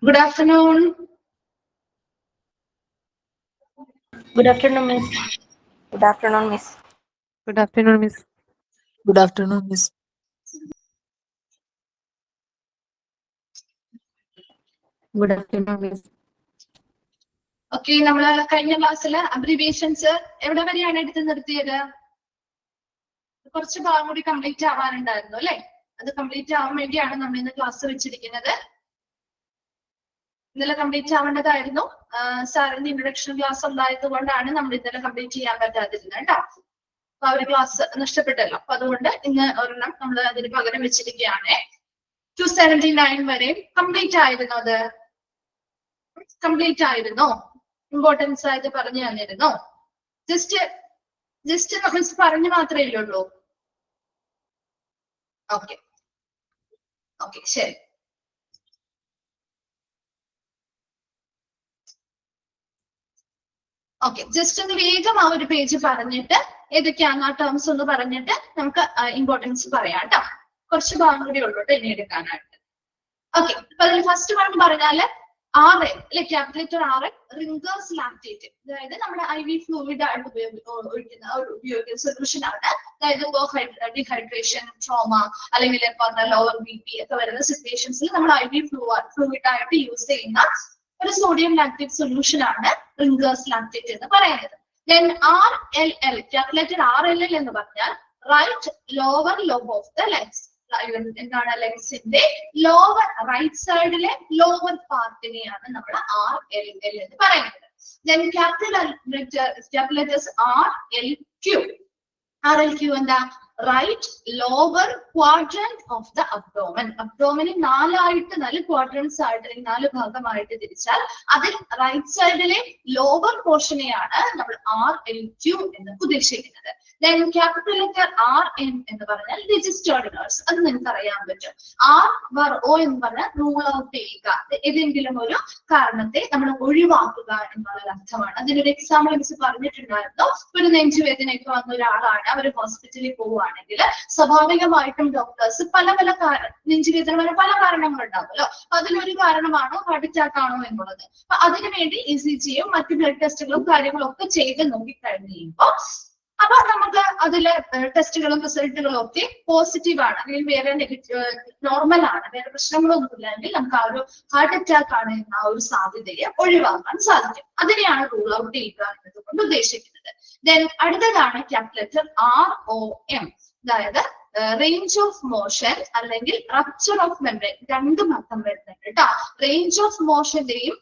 Good afternoon. Good afternoon, Miss. Good afternoon, Miss. Good afternoon, Miss. Good afternoon, Miss. Good afternoon, Miss. Okay, നമ്മള് കഴിഞ്ഞ ക്ലാസ്സില് abbreviations എവിടെ വരെയാണ് എടുത്ത് നിർത്തിയത്? കുറച്ച് ഭാഗം കൂടി കംപ്ലീറ്റ് ആവാനുണ്ടായിരുന്നു അല്ലെ? അത് കംപ്ലീറ്റ് ആവാൻ വേണ്ടിയാണ് നമ്മൾ ഇന്ന് ക്ലാസ് വെച്ചിരിക്കുന്നത്. ഇന്നലെ കംപ്ലീറ്റ് ആവേണ്ടതായിരുന്നു. സാറിന്റെ ഇൻട്രൊഡക്ഷൻ ക്ലാസ് ഉണ്ടായത് കൊണ്ടാണ് നമ്മൾ ഇന്നലെ കംപ്ലീറ്റ് ചെയ്യാൻ പറ്റാതിരുന്നത് കേട്ടോ. അപ്പൊ ആ ഒരു ക്ലാസ് നഷ്ടപ്പെട്ടല്ലോ. അപ്പൊ അതുകൊണ്ട് ഇന്ന് ഒരെണ്ണം നമ്മൾ അതിന് പകരം വെച്ചിരിക്കുകയാണ്. 279 വരെ കംപ്ലീറ്റ് ആയിരുന്നു. അത് കംപ്ലീറ്റ് ആയിരുന്നോ? ഇമ്പോർട്ടൻസ് ആയിട്ട് പറഞ്ഞു തന്നിരുന്നോ? ജസ്റ്റ് നമ്മൾ പറഞ്ഞു മാത്രമേ ഉള്ളൂ. ഓക്കെ ഓക്കെ ശരി. ഓക്കെ, ജസ്റ്റ് ഒന്ന് വേഗം ആ ഒരു പേജ് പറഞ്ഞിട്ട് ഏതൊക്കെയാണ് ആ ടേംസ് ഒന്ന് പറഞ്ഞിട്ട് നമുക്ക് ഇമ്പോർട്ടൻസ് പറയാം കേട്ടോ. കുറച്ച് ഭാഗം കൂടി ഉള്ളൂ ഇനി എടുക്കാനായിട്ട്. ഓക്കെ, അപ്പൊ അതിൽ ഫസ്റ്റ് വൺ പറഞ്ഞാല് RN അല്ലെ, ക്യാപിറ്റൽ RN റിംഗേഴ്സ് ലാക്ടേറ്റ്, അതായത് നമ്മുടെ IV ഫ്ലൂയിഡ് ആയിട്ട് ഉപയോഗിക്കുന്ന സൊല്യൂഷൻ ആണ്. അതായത് ഡീഹൈഡ്രേഷൻ, ട്രോമ അല്ലെങ്കിൽ ലോവർ BP ഒക്കെ വരുന്ന സിറ്റുവേഷൻസിൽ നമ്മൾ IV ഫ്ലൂയിഡ് ആയിട്ട് യൂസ് ചെയ്യുന്ന ഒരു സോഡിയം ലാക്ടേറ്റ് സൊല്യൂഷൻ ആണ് റിംഗേഴ്സ് ലാക്ടേറ്റ് എന്ന് പറയുന്നത്. Then RLL, ക്യാപിറ്റൽ RLL എന്ന് പറഞ്ഞാൽ right lower lobe of the legs, എന്താണ് ലെഗ്സിന്റെ ലോവർ റൈറ്റ് സൈഡിലെ ലോവർ പാർട്ടിനെയാണ് നമ്മൾ RLL എന്ന് പറയുന്നത്. Then capital letters RLQ. RLQ എന്താ? Right lower quadrant of the abdomen. അബ്ഡോമന് നാല് ക്വാഡ്രന്റ്സ് ആയിട്ട്, 4 ഭാഗമായിട്ട് തിരിച്ചാൽ അതിൽ റൈറ്റ് സൈഡിലെ ലോവർ പോർഷനെയാണ് നമ്മൾ RLQ എന്ന് ഉദ്ദേശിക്കുന്നത്. Then capital letter RN എന്ന് പറഞ്ഞാൽ രജിസ്റ്റേർഡ് നഴ്സ്. അത് നിങ്ങൾക്ക് അറിയാൻ പറ്റും. RO എന്ന് പറഞ്ഞാൽ റൂൾ ഔട്ട് ചെയ്യുക, ഏതെങ്കിലും ഒരു കാരണത്തെ നമ്മൾ ഒഴിവാക്കുക എന്നുള്ള അർത്ഥമാണ്. അതിനൊരു എക്സാമ്പിൾ മിസ് പറഞ്ഞിട്ടുണ്ടായിരുന്നു. ഒരു നെഞ്ചുവേദനയൊക്കെ വന്ന ഒരാളാണ്, അവർ ഹോസ്പിറ്റലിൽ പോവുകയാണെങ്കിൽ സ്വാഭാവികമായിട്ടും ഡോക്ടേഴ്സ് പല നെഞ്ചുവേദന വരെ പല കാരണങ്ങളുണ്ടാവുമല്ലോ. അതിലൊരു കാരണമാണോ ഹാർട്ട് അറ്റാക്ക് ആണോ എന്നുള്ളത്. അപ്പൊ അതിനുവേണ്ടി ECGയും മറ്റു ബ്ലഡ് ടെസ്റ്റുകളും കാര്യങ്ങളും ഒക്കെ ചെയ്ത് നോക്കിക്കഴിഞ്ഞ് കഴിയുമ്പോൾ അപ്പൊ നമുക്ക് അതിലെ ടെസ്റ്റുകളും റിസൾട്ടുകളും ഒക്കെ പോസിറ്റീവ് ആണ്, അല്ലെങ്കിൽ വേറെ നോർമൽ ആണ്, വേറെ പ്രശ്നങ്ങളൊന്നും ഇല്ലെങ്കിൽ നമുക്ക് ആ ഒരു ഹാർട്ട് അറ്റാക്ക് ആണ് എന്ന ആ ഒരു സാധ്യതയെ ഒഴിവാക്കാൻ സാധിക്കും. അതിനെയാണ് റൂൾ ഔട്ട് ചെയ്യുക എന്നതുകൊണ്ട് ഉദ്ദേശിക്കുന്നത്. ദെൻ അടുത്തതാണ് ക്യാപിറ്റൽ ലെറ്റർ ROM, അതായത് റേഞ്ച് ഓഫ് മോഷൻ അല്ലെങ്കിൽ റപ്ചർ ഓഫ് മെംബ്രെയിൻ. രണ്ടും അർത്ഥം വരുന്നുണ്ട് കേട്ടോ. റേഞ്ച് ഓഫ് മോഷന്റെയും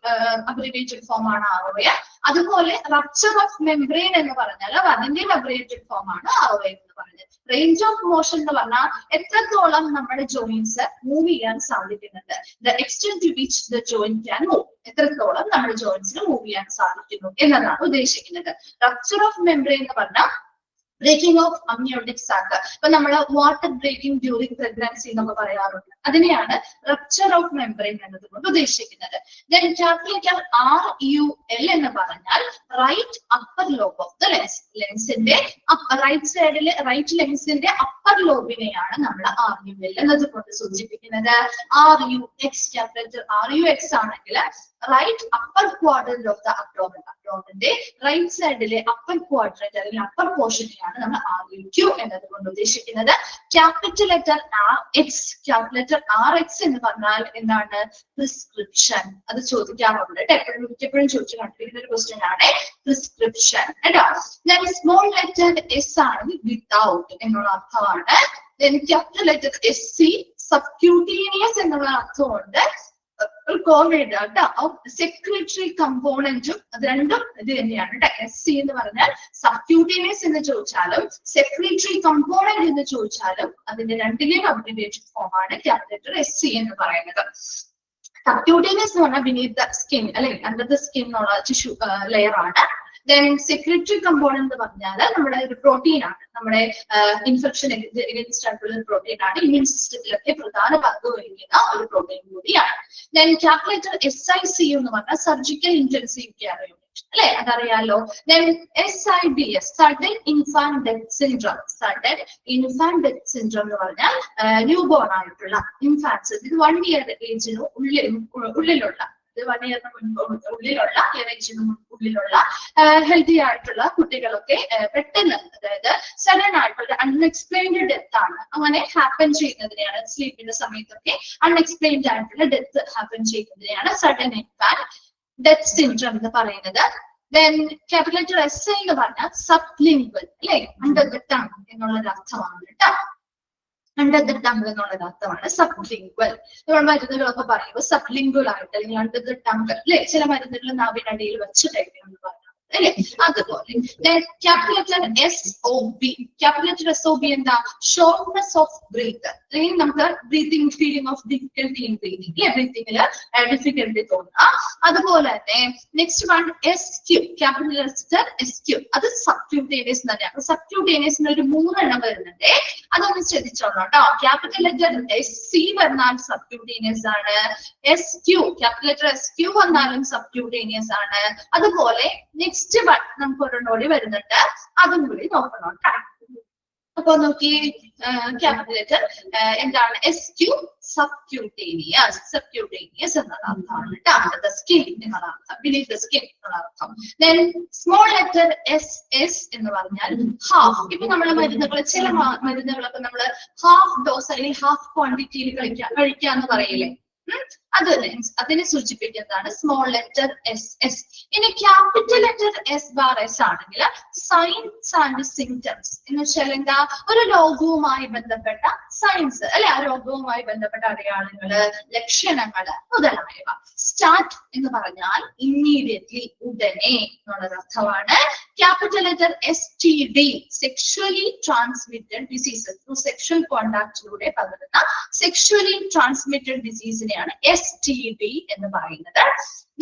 അബ്രിവേറ്റഡ് ഫോം ആണ് ROM. അതുപോലെ റപ്ചർ ഓഫ് മെംബ്രെയിൻ എന്ന് പറഞ്ഞാൽ അതിന്റെയും അബ്രിവേറ്റഡ് ഫോം ആണ് ROM എന്ന് പറഞ്ഞത്. റേഞ്ച് ഓഫ് മോഷൻ എന്ന് പറഞ്ഞാൽ എത്രത്തോളം നമ്മുടെ ജോയിന്റ്സ് മൂവ് ചെയ്യാൻ സാധിക്കുന്നുണ്ട്, the extent to which the joint can move, എത്രത്തോളം നമ്മുടെ ജോയിന്റ്സിന് മൂവ് ചെയ്യാൻ സാധിക്കുന്നു എന്നതാണ് ഉദ്ദേശിക്കുന്നത്. റപ്ചർ ഓഫ് മെംബ്രെയിൻ എന്ന് പറഞ്ഞാൽ ബ്രേക്കിംഗ് ഓഫ് അമ്നിയോട്ടിക് സാക്ക്. ഇപ്പൊ നമ്മൾ വാട്ടർ ബ്രേക്കിംഗ് ഡ്യൂറിംഗ് പ്രഗ്നൻസി എന്നൊക്കെ പറയാറുണ്ട്. അതിനെയാണ് റപ്ചർ ഓഫ് മെംബ്രെയിൻ എന്നതുകൊണ്ട് ഉദ്ദേശിക്കുന്നത്. Then capital RUL എന്ന് പറഞ്ഞാൽ right upper lobe of the lens. ലെൻസിന്റെ റൈറ്റ് സൈഡിലെ റൈറ്റ് ലെൻസിന്റെ അപ്പർ ലോബിനെയാണ് നമ്മൾ RUL എന്നതുകൊണ്ട് സൂചിപ്പിക്കുന്നത്. RUX, ക്യാപിറ്റൽ RUX ആണെങ്കിൽ right upper quadrant of the abdomen. അബ്ഡോമന്റെ റൈറ്റ് സൈഡിലെ അപ്പർ ക്വാഡ്രന്റ് അല്ലെങ്കിൽ അപ്പർ പോർഷനെയാണ് നമ്മൾ RUQ എന്നതുകൊണ്ട് ഉദ്ദേശിക്കുന്നത്. Capital letter RX, capital letter RX എന്ന് പറഞ്ഞാൽ എന്താണ്? പ്രിസ്ക്രിപ്ഷൻ. അത് ചോദിക്കാറുണ്ട് എപ്പോഴും ചോദിച്ചു കണ്ടിരിക്കുന്ന ഒരു ക്വസ്റ്റ്യൻ ആണ് പ്രിസ്ക്രിപ്ഷൻ കേട്ടോ. സ്മോൾ ലെറ്റർ S ആണ് വിത്തൗട്ട് എന്നുള്ള അർത്ഥമാണ്. ക്യാപിറ്റൽ ലെറ്റർ SC സബ്ക്യൂട്ടീനിയസ് എന്നുള്ള അർത്ഥമുണ്ട്. സെക്രട്ടറി കമ്പോണന്റും അത് രണ്ടും ഇത് തന്നെയാണ് കേട്ടോ. SC എന്ന് പറഞ്ഞാൽ സബ്ക്യൂട്ടീനിയസ് എന്ന് ചോദിച്ചാലും സെക്രട്ടറി കമ്പോണന്റ് എന്ന് ചോദിച്ചാലും അതിന്റെ രണ്ടിലെയും അബ്രിവേറ്റഡ് ഫോം ആണ് ക്യാപിറ്റൽ SC എന്ന് പറയുന്നത്. സബ്ക്യൂട്ടീനിയസ് എന്ന് പറഞ്ഞാൽ ബിനീത് ദ സ്കിൻ അല്ലെങ്കിൽ അണ്ടർ ദ സ്കിൻ എന്നുള്ള ടിഷ്യൂ ലെയർ ആണ്. Then secretory component എന്ന് പറഞ്ഞാൽ നമ്മുടെ ഒരു പ്രോട്ടീൻ ആണ്, നമ്മുടെ ഇൻഫെക്ഷൻ എഗൻസ്റ്റ് ആയിട്ടുള്ള പ്രോട്ടീൻ ആണ്, ഇമ്മ്യൂൺ സിസ്റ്റത്തിലൊക്കെ പ്രധാന പങ്ക് വഹിക്കുന്ന ഒരു പ്രോട്ടീൻ കൂടിയാണ്. Then capital SIC എന്ന് പറഞ്ഞാൽ സർജിക്കൽ ഇന്റൻസീവ് കെയർ യൂണിറ്റ് അല്ലെ, അതറിയാലോ. Then SIDS, sudden infant death syndrome. Sudden infant death syndrome എന്ന് പറഞ്ഞാൽ ന്യൂ ബോൺ ആയിട്ടുള്ള ഇൻഫാൻസ്, ഇത് 1 year ഏജിന് ഉള്ളിലുള്ള 1 ഇയറിന് ഉള്ളിലുള്ള ഏജിന് ഉള്ളിലുള്ള ഹെൽത്തി ആയിട്ടുള്ള കുട്ടികളൊക്കെ പെട്ടെന്ന് അതായത് സഡൻ ആയിട്ടുള്ള അൺഎക്സ്പ്ലെയിൻഡ് ഡെത്ത് ആണ് അങ്ങനെ ഹാപ്പൻ ചെയ്യുന്നതിനെയാണ് സ്ലീപ്പിന്റെ സമയത്തൊക്കെ അൺഎക്സ്പ്ലെയിൻഡ് ആയിട്ടുള്ള ഡെത്ത് ഹാപ്പൻ ചെയ്യുന്നതിനെയാണ് സഡൻ ഇൻഫാന്റ് ഡെത്ത് സിൻഡ്രോം എന്ന് പറയുന്നത്. Then capital letter S എന്ന് പറഞ്ഞാൽ sublingual അല്ലെ അണ്ടർ ദ ടങ് എന്നുള്ളൊരു അർത്ഥമാണ് കേട്ടോ. അണ്ടർ ദ ടങ് എന്നുള്ളൊരു അർത്ഥമാണ് സബ്ലിംഗ്വൽ. നമ്മൾ മരുന്നുകളൊക്കെ പറയുമ്പോൾ സബ്ലിംഗ്വൽ ആയിട്ട് അല്ലെങ്കിൽ അണ്ടർ ദ ടങ് അല്ലെ ചില മരുന്നുകൾ നാവിനടിയിൽ വെച്ച് കഴിക്കണം പറഞ്ഞു അല്ലെ അതുപോലെ. Capital letter SOB. Capital letter SOB എന്താ? ഷോർട്ട്നെസ് ഓഫ് ബ്രീത്ത് അല്ലെങ്കിൽ നമുക്ക് breathing feeling of difficulty in breathing അല്ലെ ബ്രീത്തിങ്ങില് ഡിഫിക്കൽട്ടി തോന്നുക. അതുപോലെ തന്നെ next one SQ. Capital letter SQ അത് സബ്ക്യൂട്ടേനിയസ് തന്നെയാണ്. സബ്ക്യൂട്ടേനിയസിന് ഒരു 3 എണ്ണം വരുന്നുണ്ട്, അതൊന്ന് ശ്രദ്ധിച്ചോളൂ കേട്ടോ. ക്യാപിറ്റൽ ലെറ്റർ SC വന്നാൽ സബ്ക്യൂട്ടേനിയസ് ആണ്. SQ ക്യാപിറ്റൽ ലെറ്റർ SQ വന്നാലും സബ്ക്യൂട്ടേനിയസ് ആണ്. അതുപോലെ നെക്സ്റ്റ് വൺ നമുക്ക് ഒരെണ്ണോടി വരുന്നുണ്ട്, അതും കൂടി നോക്കണം കേട്ടോ. അപ്പൊ നോക്കി ക്യാപിറ്റൽ ലെറ്റർ എന്താണ്? SQ subcutaneous. സബ്ക്യൂട്ടേനിയസ് എന്നുള്ള അർത്ഥമാണ് കേട്ടോ. സ്കിൻ എന്നുള്ള അർത്ഥം, ബിലീവ് ദ സ്കിൻ എന്നുള്ള അർത്ഥം. ദെൻ സ്മോൾ ലെറ്റർ SS എന്ന് പറഞ്ഞാൽ ഹാഫ്. ഇപ്പൊ നമ്മളെ മരുന്നുകൾ ചില മരുന്നുകളൊക്കെ നമ്മള് ഹാഫ് ഡോസ് അല്ലെങ്കിൽ ഹാഫ് ക്വാണ്ടിറ്റിയിൽ കഴിക്കാന്ന് പറയില്ലേ, അത് അതിനെ സൂചിപ്പിക്കുന്നതാണ് സ്മോൾ ലെറ്റർ SS. ഇനി ക്യാപിറ്റൽ ലെറ്റർ S ആണെങ്കിൽ സൈൻസ് ആൻഡ് സിംറ്റംസ് എന്ന് വെച്ചാൽ എന്താ? ഒരു രോഗവുമായി ബന്ധപ്പെട്ട സയൻസ് അല്ലെ, ആ രോഗവുമായി ബന്ധപ്പെട്ട അടയാളങ്ങള്, ലക്ഷണങ്ങള് മുതലായവ. സ്റ്റാർട്ട് എന്ന് പറഞ്ഞാൽ ഇമ്മീഡിയറ്റ്ലി, ഉടനെ എന്നുള്ളൊരു അർത്ഥമാണ്. Capital letter STD sexually transmitted diseases, sexual കോണ്ടാക്റ്റിലൂടെ പകരുന്ന സെക്ഷുവലി ട്രാൻസ്മിറ്റഡ് ഡിസീസിനെയാണ് STD എന്ന് പറയുന്നത്.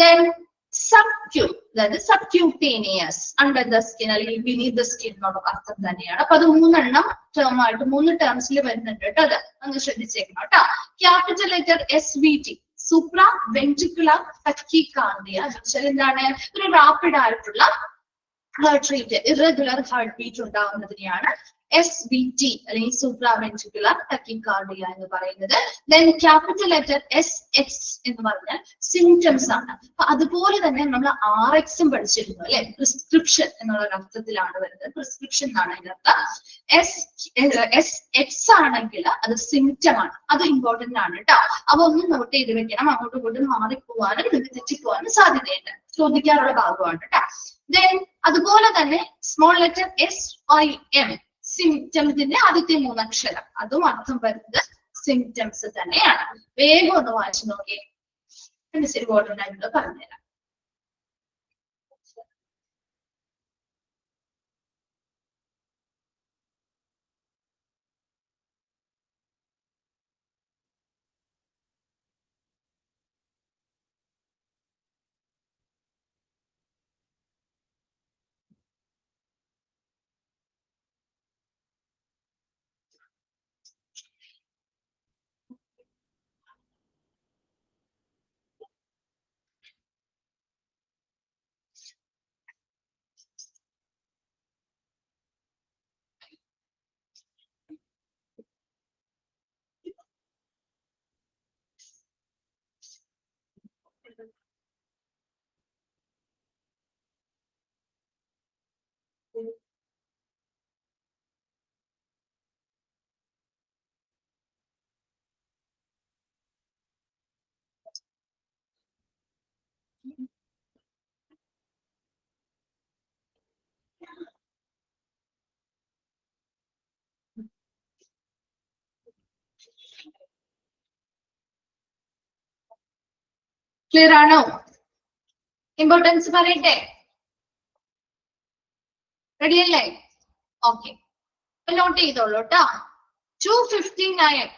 Then subcu, അതായത് സബ്ക്യൂട്ടേനിയസ് അണ്ടർ ദ സ്കിൻ അല്ലെങ്കിൽ ബിനീത് ദ സ്കിൻ എന്നുള്ള അർത്ഥം തന്നെയാണ്. അപ്പൊ അത് 3 എണ്ണം ടേം ആയിട്ട് 3 ടേംസിൽ വരുന്നുണ്ട് കേട്ടോ. അത് ഒന്ന് ശ്രദ്ധിച്ചേക്കണം കേട്ടോ. Capital letter SVT supra ventricular tachycardia എന്ന് വെച്ചാൽ എന്താണ്? ഒരു റാപ്പിഡ് ആയിട്ടുള്ള heart rate, irregular heart beat ഉണ്ടാവുന്നതിനെയാണ് SVT അല്ലെങ്കിൽ സൂപ്രാ വെൻട്രിക്കുലർ ടക്കികാർഡിയ എന്ന് പറയുന്നത്. ദെൻ ക്യാപിറ്റൽ ലെറ്റർ SX എന്ന് പറഞ്ഞാൽ സിംറ്റംസ് ആണ്. അപ്പൊ അതുപോലെ തന്നെ നമ്മൾ RXും പഠിച്ചിരുന്നു അല്ലെ, പ്രിസ്ക്രിപ്ഷൻ എന്നുള്ള അർത്ഥത്തിലാണ് വരുന്നത്. പ്രിസ്ക്രിപ്ഷൻ എന്നാണ് അതിനർത്ഥം. SX ആണെങ്കിൽ അത് സിംറ്റം ആണ്, അത് ഇമ്പോർട്ടന്റ് ആണ് കേട്ടോ. അപ്പൊ ഒന്ന് നോട്ട് ചെയ്ത് വെക്കണം, അങ്ങോട്ടും ഇങ്ങോട്ടും മാറിപ്പോവാനും തെറ്റിപ്പോവാനും സാധ്യതയുണ്ട്, ചോദിക്കാറുള്ള ഭാഗമാണ് കേട്ടോ. ദെൻ അതുപോലെ തന്നെ സ്മോൾ ലെറ്റർ SIM സിംറ്റംസിന്റെ ആദ്യത്തെ 3 അക്ഷരം, അതും അർത്ഥം വരുന്നത് സിംറ്റംസ് തന്നെയാണ്. വേഗം ഒന്ന് വായിച്ചു നോക്കിയേ, ഇമ്പോർട്ടന്റ് ആയിട്ടുള്ള പറഞ്ഞുതരാം. ക്ലിയർ ആണോ? ഇമ്പോർട്ടൻസ് പറയട്ടെ, റെഡി അല്ലേ? ഓക്കെ, നോട്ട് ചെയ്തോളൂ കേട്ടോ. 259,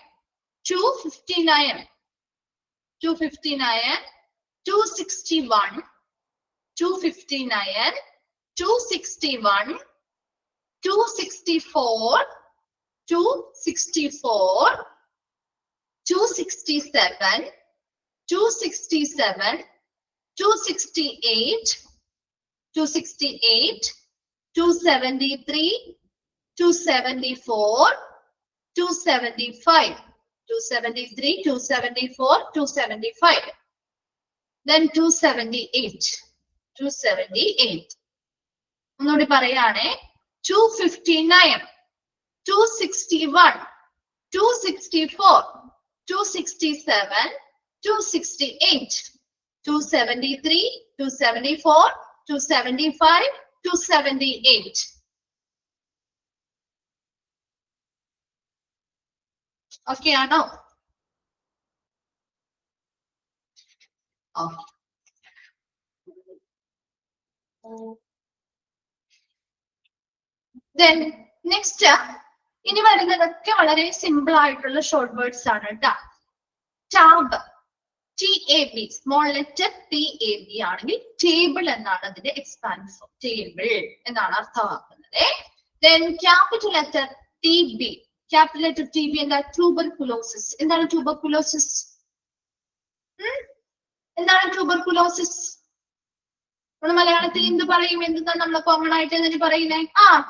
259, 259, 261, 259, 261, 264, 264, 267, 267, 268, 268, 273, 274, 275, 273, 274, 275. then 278. 278. ഒന്നുകൂടി പറയാണേ, 259, 261, 264, 267, 268, 273, 274, 275, 278. ഓക്കെ ആണോ? ഓക്കെ. Then next, ഇനി വരുന്നതൊക്കെ വളരെ സിമ്പിൾ ആയിട്ടുള്ള ഷോർട്ട് വേർഡ്സ് ആണ് കേട്ടോ. Tab, TAB, small letter TAB ആണെങ്കിൽ ടേബിൾ എന്നാണ് അതിന്റെ എക്സ്പാൻഷൻ. ടേബിൾ എന്നാണ് അർത്ഥമാക്കുന്നത്. Then capital letter TB, capital letter TB എന്താ? ട്യൂബർകുലോസിസ്. എന്താണ് ട്യൂബർകുലോസിസ്? എന്താണ് ട്യൂബർകുലോസിസ്? നമ്മൾ മലയാളത്തിൽ എന്ത് പറയും? എന്താ നമ്മൾ കോമൺ ആയിട്ട് എന്തിനു പറയുന്നേ?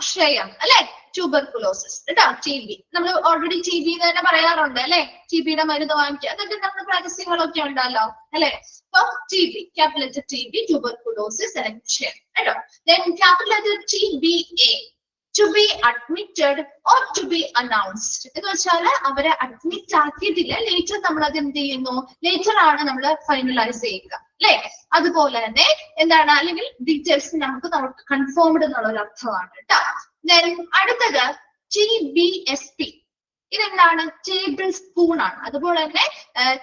ക്ഷയം അല്ലെ? ട്യൂബർകുലോസിസ് കേട്ടോ. TB നമ്മൾ ഓൾറെഡി TB തന്നെ പറയാറുണ്ട് അല്ലെ? TBയുടെ മരുന്ന് വാങ്ങിക്കുക, അതൊക്കെ നമ്മുടെ പരസ്യങ്ങളൊക്കെ ഉണ്ടല്ലോ അല്ലെ? അപ്പൊ TB, capital letter TB, tuberculosis അല്ലെങ്കിൽ ക്ഷയം കേട്ടോ. Then capital letter TBA, to be admitted or to be announced. എന്ന് വെച്ചാൽ അവരെ അഡ്മിറ്റ് ആക്കിയിട്ടില്ല, ലേറ്റർ നമ്മൾ അത് എന്ത് ചെയ്യുന്നു? ലേറ്റർ ആണ് നമ്മൾ ഫൈനലൈസ് ചെയ്യുക അല്ലെ? അതുപോലെ തന്നെ എന്താണ്, അല്ലെങ്കിൽ ഡീറ്റെയിൽസ് നമുക്ക് കൺഫേംഡ് എന്നുള്ള ഒരു അർത്ഥമാണ് കേട്ടോ. Then അടുത്തത് TBSP, ഇതെന്താണ്? ടേബിൾ സ്പൂൺ ആണ്. അതുപോലെ തന്നെ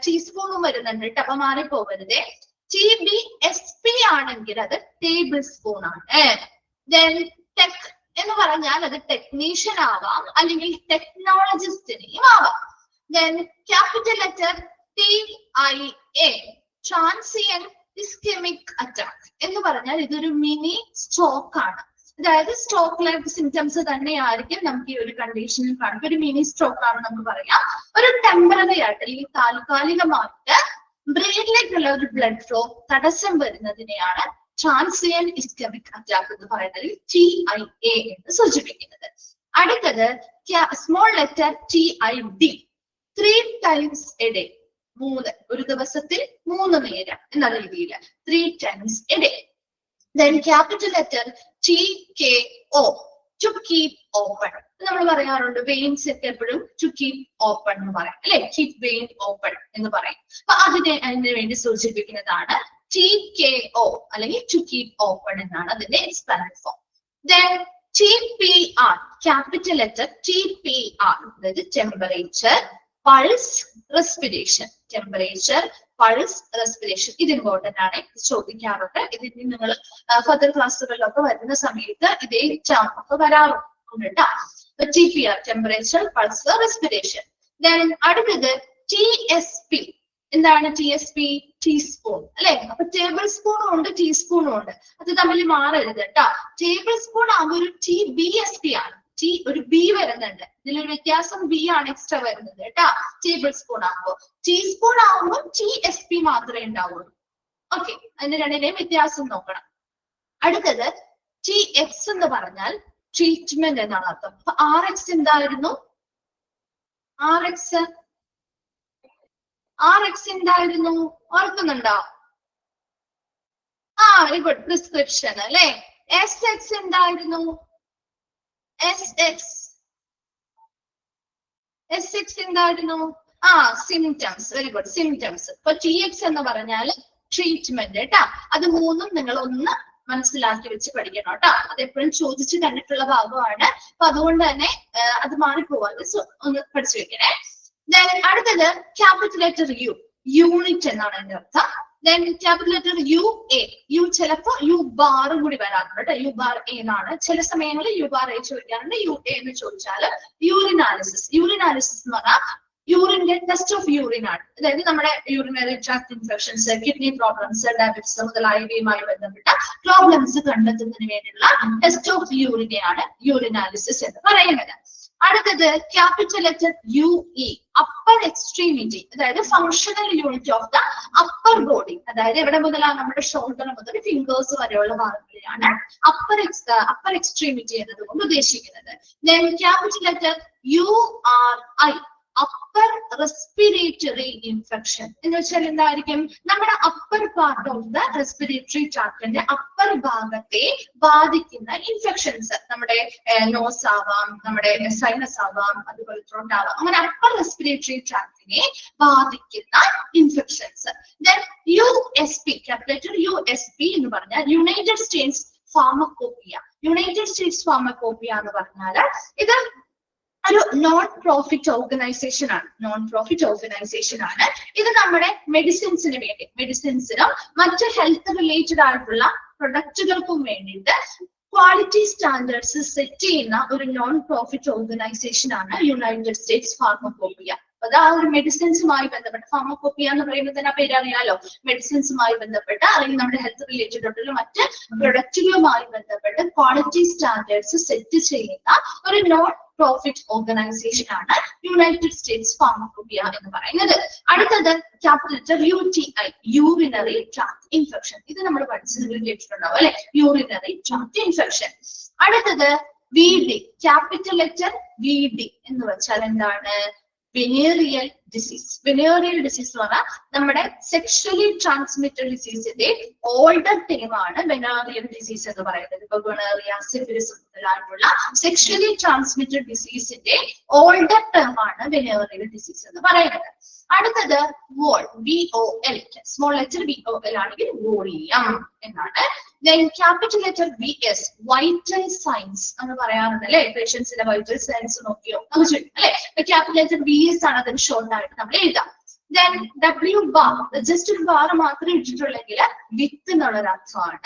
ടീസ്പൂണും വരുന്നുണ്ട് കേട്ടോ, അപ്പൊ മാറിപ്പോകരുതേ. TBSP ആണെങ്കിൽ അത് ടേബിൾ സ്പൂൺ ആണ്. Then ടെക് എന്ന് പറഞ്ഞാൽ അത് ടെക്നീഷ്യൻ ആവാം, അല്ലെങ്കിൽ ടെക്നോളജിസ്റ്റിനെയും ആവാം. Then capital letter TIA, transient ischaemic attack എന്ന് പറഞ്ഞാൽ ഇതൊരു മിനി സ്ട്രോക്ക് ആണ്. അതായത് സ്ട്രോക്ക് ലൈക്ക് സിംറ്റംസ് തന്നെയായിരിക്കും നമുക്ക് ഈ ഒരു കണ്ടീഷനിൽ കാണുമ്പോൾ ഒരു മിനി സ്ട്രോക്ക് ആണ് നമുക്ക് പറയാം. ഒരു ടെമ്പററി ആയിട്ട് അല്ലെങ്കിൽ താൽക്കാലികമായിട്ട് ബ്രെയിനിലേക്കുള്ള ഒരു ബ്ലഡ് ഫ്ലോ തടസ്സം വരുന്നതിനെയാണ് ട്രാൻസിയന്റ് ഇസ്കെമിക് അറ്റാക്ക് എന്ന് പറയുന്നത്, TIA എന്ന് സൂചിപ്പിക്കുന്നത്. അടുത്തത് small letter TID, 3 times a day, 3 ഒരു ദിവസത്തിൽ 3 നേരം എന്ന രീതിയിൽ 3 times a day. Then capital letter TKO, to keep open. നമ്മൾ പറയാറുണ്ട് വെയിൻസ് ഒക്കെ എപ്പോഴും to keep open എന്ന് പറയാം അല്ലെ? keep vein open എന്ന് പറയും. അപ്പൊ അതിന് വേണ്ടി സൂചിപ്പിക്കുന്നതാണ് TKO അല്ലെങ്കിൽ to keep open എന്നാണ് അതിന്റെ expand form. Then TPR, capital letter TPR, അതായത് temperature, pulse, respiration. Temperature, pulse, respiration ഇത് ഇമ്പോർട്ടന്റ് ആണ്, ചോദിക്കാറുണ്ട്. ഇതിന് നിങ്ങൾ ഫർദർ ക്ലാസ്സുകളിലൊക്കെ വരുന്ന സമയത്ത് ഇതേ എക്സാം ഒക്കെ വരാറുണ്ട് കേട്ടോ. TPR, temperature, pulse, respiration. Then അടുത്തത് TSP, എന്താണ് TSP? ടീസ്പൂൺ അല്ലെ? അപ്പൊ ടേബിൾ സ്പൂണും ഉണ്ട് ടീസ്പൂണും ഉണ്ട്, അത് തമ്മിൽ മാറരുത് കേട്ടോ. ടേബിൾ സ്പൂൺ ആകുമ്പോൾ ഒരു TBSP ആണ്, ഒരു B വരുന്നുണ്ട്, ഇതിലൊരു വ്യത്യാസം, B ആണ് എക്സ്ട്രാ വരുന്നത് കേട്ടോ. ടേബിൾ സ്പൂൺ ആകുമ്പോൾ. ടീസ്പൂൺ ആകുമ്പോൾ TSP മാത്രമേ ഉണ്ടാവുള്ളൂ. ഓക്കെ, അതിന് രണ്ടിനെയും വ്യത്യാസം നോക്കണം. അടുത്തത് TX എന്ന് പറഞ്ഞാൽ ട്രീറ്റ്മെന്റ് എന്നാണ് അർത്ഥം. അപ്പൊ RX എന്തായിരുന്നു? RX എന്തായിരുന്നു? ഓർക്കുന്നുണ്ടോ? വെരി ഗുഡ്, പ്രിസ്ക്രിപ്ഷൻ അല്ലെ? SX എന്തായിരുന്നു? SX എന്തായിരുന്നു? സിംറ്റംസ്. Very good, symptoms. ഇപ്പൊ TX എന്ന് പറഞ്ഞാൽ ട്രീറ്റ്മെന്റ് കേട്ടാ. അത് മൂന്നും നിങ്ങൾ ഒന്ന് മനസ്സിലാക്കി വെച്ച് പഠിക്കണം കേട്ടോ. അത് എപ്പോഴും ചോദിച്ചു കണ്ടിട്ടുള്ള ഭാഗമാണ്, അപ്പൊ അതുകൊണ്ട് തന്നെ അത് മാറിപ്പോവാതെ ഒന്ന് പഠിച്ചു വെക്കണേ. Then അടുത്തത് ക്യാപിറ്റൽ ലെറ്റർ U, യൂണിറ്റ് എന്നാണ് എന്റെ അർത്ഥം. Then capital letter UA, U ചിലപ്പോ U ബാറും കൂടി വരാറുണ്ട് കേട്ടോ. U bar A എന്നാണ്, ചില സമയങ്ങളിൽ U bar A ചോദിക്കാറുണ്ട്. UA എന്ന് ചോദിച്ചാൽ യൂറിനാലിസിസ്. യൂറിനാലിസിസ് എന്ന് പറഞ്ഞാൽ യൂറിന്റെ ടെസ്റ്റ് ഓഫ് യൂറിൻ ആണ്. അതായത് നമ്മുടെ urinary tract infections, kidney problems, diabetes മുതലായവയുമായി ബന്ധപ്പെട്ട പ്രോബ്ലംസ് കണ്ടെത്തുന്നതിന് വേണ്ടിയുള്ള ടെസ്റ്റ് ഓഫ് യൂറിനെയാണ് യൂറിനാലിസിസ് എന്ന് പറയുന്നത്. അടുത്തത് capital letter UE, upper extremity, അതായത് functional unit of the upper body. അതായത് എവിടെ മുതലാണ്? നമ്മുടെ ഷോൾഡർ മുതൽ ഫിംഗേഴ്സ് വരെയുള്ള ഭാഗങ്ങളിലാണ് അപ്പർ എക്സ്ട്രീമിറ്റി എന്നതുകൊണ്ട് ഉദ്ദേശിക്കുന്നത്. Then capital letter URI, upper respiratory infection എന്ന് വെച്ചാൽ എന്തായിരിക്കും? നമ്മുടെ upper part of the respiratory ട്രാക്ടിന്റെ അപ്പർ ഭാഗത്തെ ബാധിക്കുന്ന ഇൻഫെക്ഷൻസ്, നമ്മുടെ നോസ് ആവാം, നമ്മുടെ സൈനസ് ആവാം, അതുപോലെ ത്രോട്ട് ആവാം, അങ്ങനെ അപ്പർ റെസ്പിറേറ്ററി ട്രാക്ടിനെ ബാധിക്കുന്ന infections. Then USP, capital USP എന്ന് പറഞ്ഞാൽ United States pharmacopoeia. United States pharmacopoeia എന്ന് പറഞ്ഞാൽ ഇത് ഒരു നോൺ പ്രോഫിറ്റ് ഓർഗനൈസേഷൻ ആണ്. നോൺ പ്രോഫിറ്റ് ഓർഗനൈസേഷൻ ആണ്. ഇത് നമ്മുടെ മെഡിസിൻസിന് വേണ്ടി, മെഡിസിൻസിനും മറ്റ് ഹെൽത്ത് റിലേറ്റഡ് ആയിട്ടുള്ള പ്രൊഡക്റ്റുകൾക്കും വേണ്ടിയിട്ട് ക്വാളിറ്റി സ്റ്റാൻഡേർഡ്സ് സെറ്റ് ചെയ്യുന്ന ഒരു നോൺ പ്രോഫിറ്റ് ഓർഗനൈസേഷൻ ആണ് യുണൈറ്റഡ് സ്റ്റേറ്റ്സ് ഫാർമക്കോപ്പിയ. അത് ആ ഒരു മെഡിസിൻസുമായി ബന്ധപ്പെട്ട, ഫാർമക്കോപ്പിയ എന്ന് പറയുമ്പോൾ തന്നെ ആ പേര് അറിയാലോ, മെഡിസിൻസുമായി ബന്ധപ്പെട്ട അല്ലെങ്കിൽ നമ്മുടെ ഹെൽത്ത് റിലേറ്റഡ് ആയിട്ടുള്ള മറ്റ് പ്രൊഡക്റ്റുകളുമായി ബന്ധപ്പെട്ട് ക്വാളിറ്റി സ്റ്റാൻഡേർഡ്സ് സെറ്റ് ചെയ്യുന്ന ഒരു നോൺ പ്രോഫിറ്റ് ഓർഗനൈസേഷൻ ആണ് യുണൈറ്റഡ് സ്റ്റേറ്റ്സ് ഫാർമക്കോപ്പിയ എന്ന് പറയുന്നത്. അടുത്തത് capital UTI, urinary tract infection. ഇത് നമ്മൾ പഠിച്ചത് കേട്ടിട്ടുണ്ടാവും അല്ലെ, യൂറിനറി ട്രാക്ട് ഇൻഫെക്ഷൻ. അടുത്തത് VD, ക്യാപിറ്റൽ ലെറ്റർ VD എന്ന് വെച്ചാൽ എന്താണ്? Venereal disease. വെനേറിയൽ ഡിസീസ് എന്ന് പറഞ്ഞാൽ നമ്മുടെ സെക്ഷലി ട്രാൻസ്മിറ്റഡ് ഡിസീസിന്റെ ഓൾഡർ ടൈമാണ് വെനേറിയൽ ഡിസീസ് എന്ന് പറയുന്നത്. ഇപ്പൊ ഗൊണോറിയ, സിഫിലിസ് മുതലായിട്ടുള്ള സെക്ഷലി ട്രാൻസ്മിറ്റഡ് ഡിസീസിന്റെ ഓൾഡർ ടേം ആണ് വെനേറിയൽ ഡിസീസ് എന്ന് പറയുന്നത്. അടുത്തത് vol, VOL, small letter VOL ആണെങ്കിൽ വോളിയം എന്നാണ്. Capital letter VS, vital signs എന്ന് പറയാറുണ്ട് അല്ലെ. പേഷ്യൻസിന്റെ വൈറ്റൽ സൈൻസ് നോക്കിയോ അത് ചോദിക്കും അല്ലെ. ക്യാപിറ്റൽ ലെറ്റർ VS ആണ് അതിന് ഷോർട്ട് ആയിട്ട് നമ്മൾ എഴുതാം. Then W bar, ജസ്റ്റ് ഒരു ബാർ മാത്രമേ ഇട്ടിട്ടുള്ളെങ്കിൽ വിത്ത് എന്നുള്ളൊരു അർത്ഥമാണ്.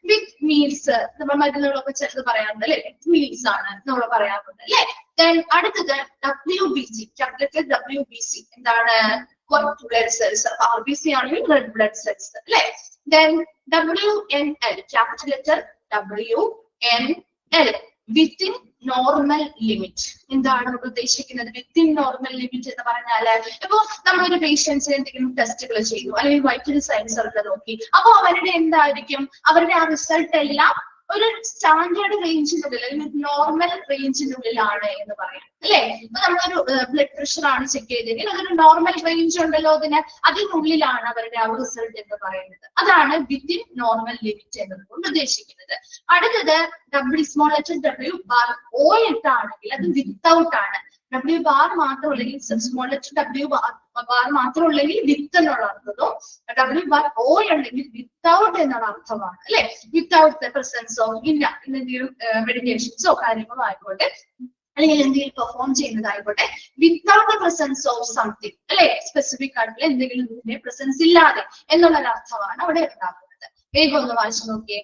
വിത്ത് മീൽസ് നമ്മൾ മരുന്നുകളൊക്കെ ചേർത്ത് പറയാറുണ്ട് അല്ലെ, വിത്ത് മീൽസ് ആണ് നമ്മൾ പറയാറുണ്ട് അല്ലെ. Then അടുത്തത് WBC, ക്യാപിറ്റൽ WBC എന്താണ്? White blood cells. RBC ആണെങ്കിൽ റെഡ് ബ്ലഡ് സെൽസ് അല്ലെ. Then WNL, capital letter WNL, within normal limit. എന്താണ് നമ്മൾ ഉദ്ദേശിക്കുന്നത് വിത്തിൻ നോർമൽ ലിമിറ്റ് എന്ന് പറഞ്ഞാല്? ഇപ്പൊ നമ്മളൊരു പേഷ്യൻസിന് എന്തെങ്കിലും ടെസ്റ്റുകൾ ചെയ്തു അല്ലെങ്കിൽ വൈറ്റൽ സൈൻസ് ഒക്കെ നോക്കി, അപ്പൊ അവരുടെ എന്തായിരിക്കും? അവരുടെ ആ റിസൾട്ട് എല്ലാം ഒരു സ്റ്റാൻഡേർഡ് റേഞ്ചിനുള്ളിൽ അല്ലെങ്കിൽ നോർമൽ റേഞ്ചിനുള്ളിലാണ് എന്ന് പറയാം അല്ലെ. ഇപ്പൊ നമ്മളൊരു ബ്ലഡ് പ്രഷർ ആണ് ചെക്ക് ചെയ്തെങ്കിൽ അതൊരു നോർമൽ റേഞ്ച് ഉണ്ടല്ലോ, അതിനുള്ളിലാണ് അവരുടെ ആ റിസൾട്ട് എന്ന് പറയുന്നത്. അതാണ് വിത്തിൻ നോർമൽ ലിമിറ്റ് എന്നതുകൊണ്ട് ഉദ്ദേശിക്കുന്നത്. അടുത്തത് small letter W bar O ഇട്ടാണെങ്കിൽ അത് വിത്തൗട്ട് ആണ്. W ബാർ മാത്രമുള്ളെങ്കിൽ, സ്മോൾ ലെറ്റർ W ബാർ മാത്രമുള്ളെങ്കിൽ വിത്ത് എന്നുള്ള അർത്ഥവും, W ബാർ O ഉണ്ടെങ്കിൽ വിത്തൗട്ട് എന്നുള്ള അർത്ഥമാണ് അല്ലെ. വിത്തൗട്ട് ദ പ്രസൻസ് ഓഫ് എന്തെങ്കിലും മെഡിക്കേഷൻസോ കാര്യങ്ങളോ ആയിക്കോട്ടെ, അല്ലെങ്കിൽ എന്തെങ്കിലും പെർഫോം ചെയ്യുന്നതായിക്കോട്ടെ, without the presence of something അല്ലെ, സ്പെസിഫിക് ആയിട്ടുള്ള എന്തെങ്കിലും പ്രസൻസ് ഇല്ലാതെ എന്നുള്ളൊരു അർത്ഥമാണ് അവിടെ ഉണ്ടാക്കുന്നത്. വേഗം ഒന്ന് വായിച്ചു നോക്കിയേ.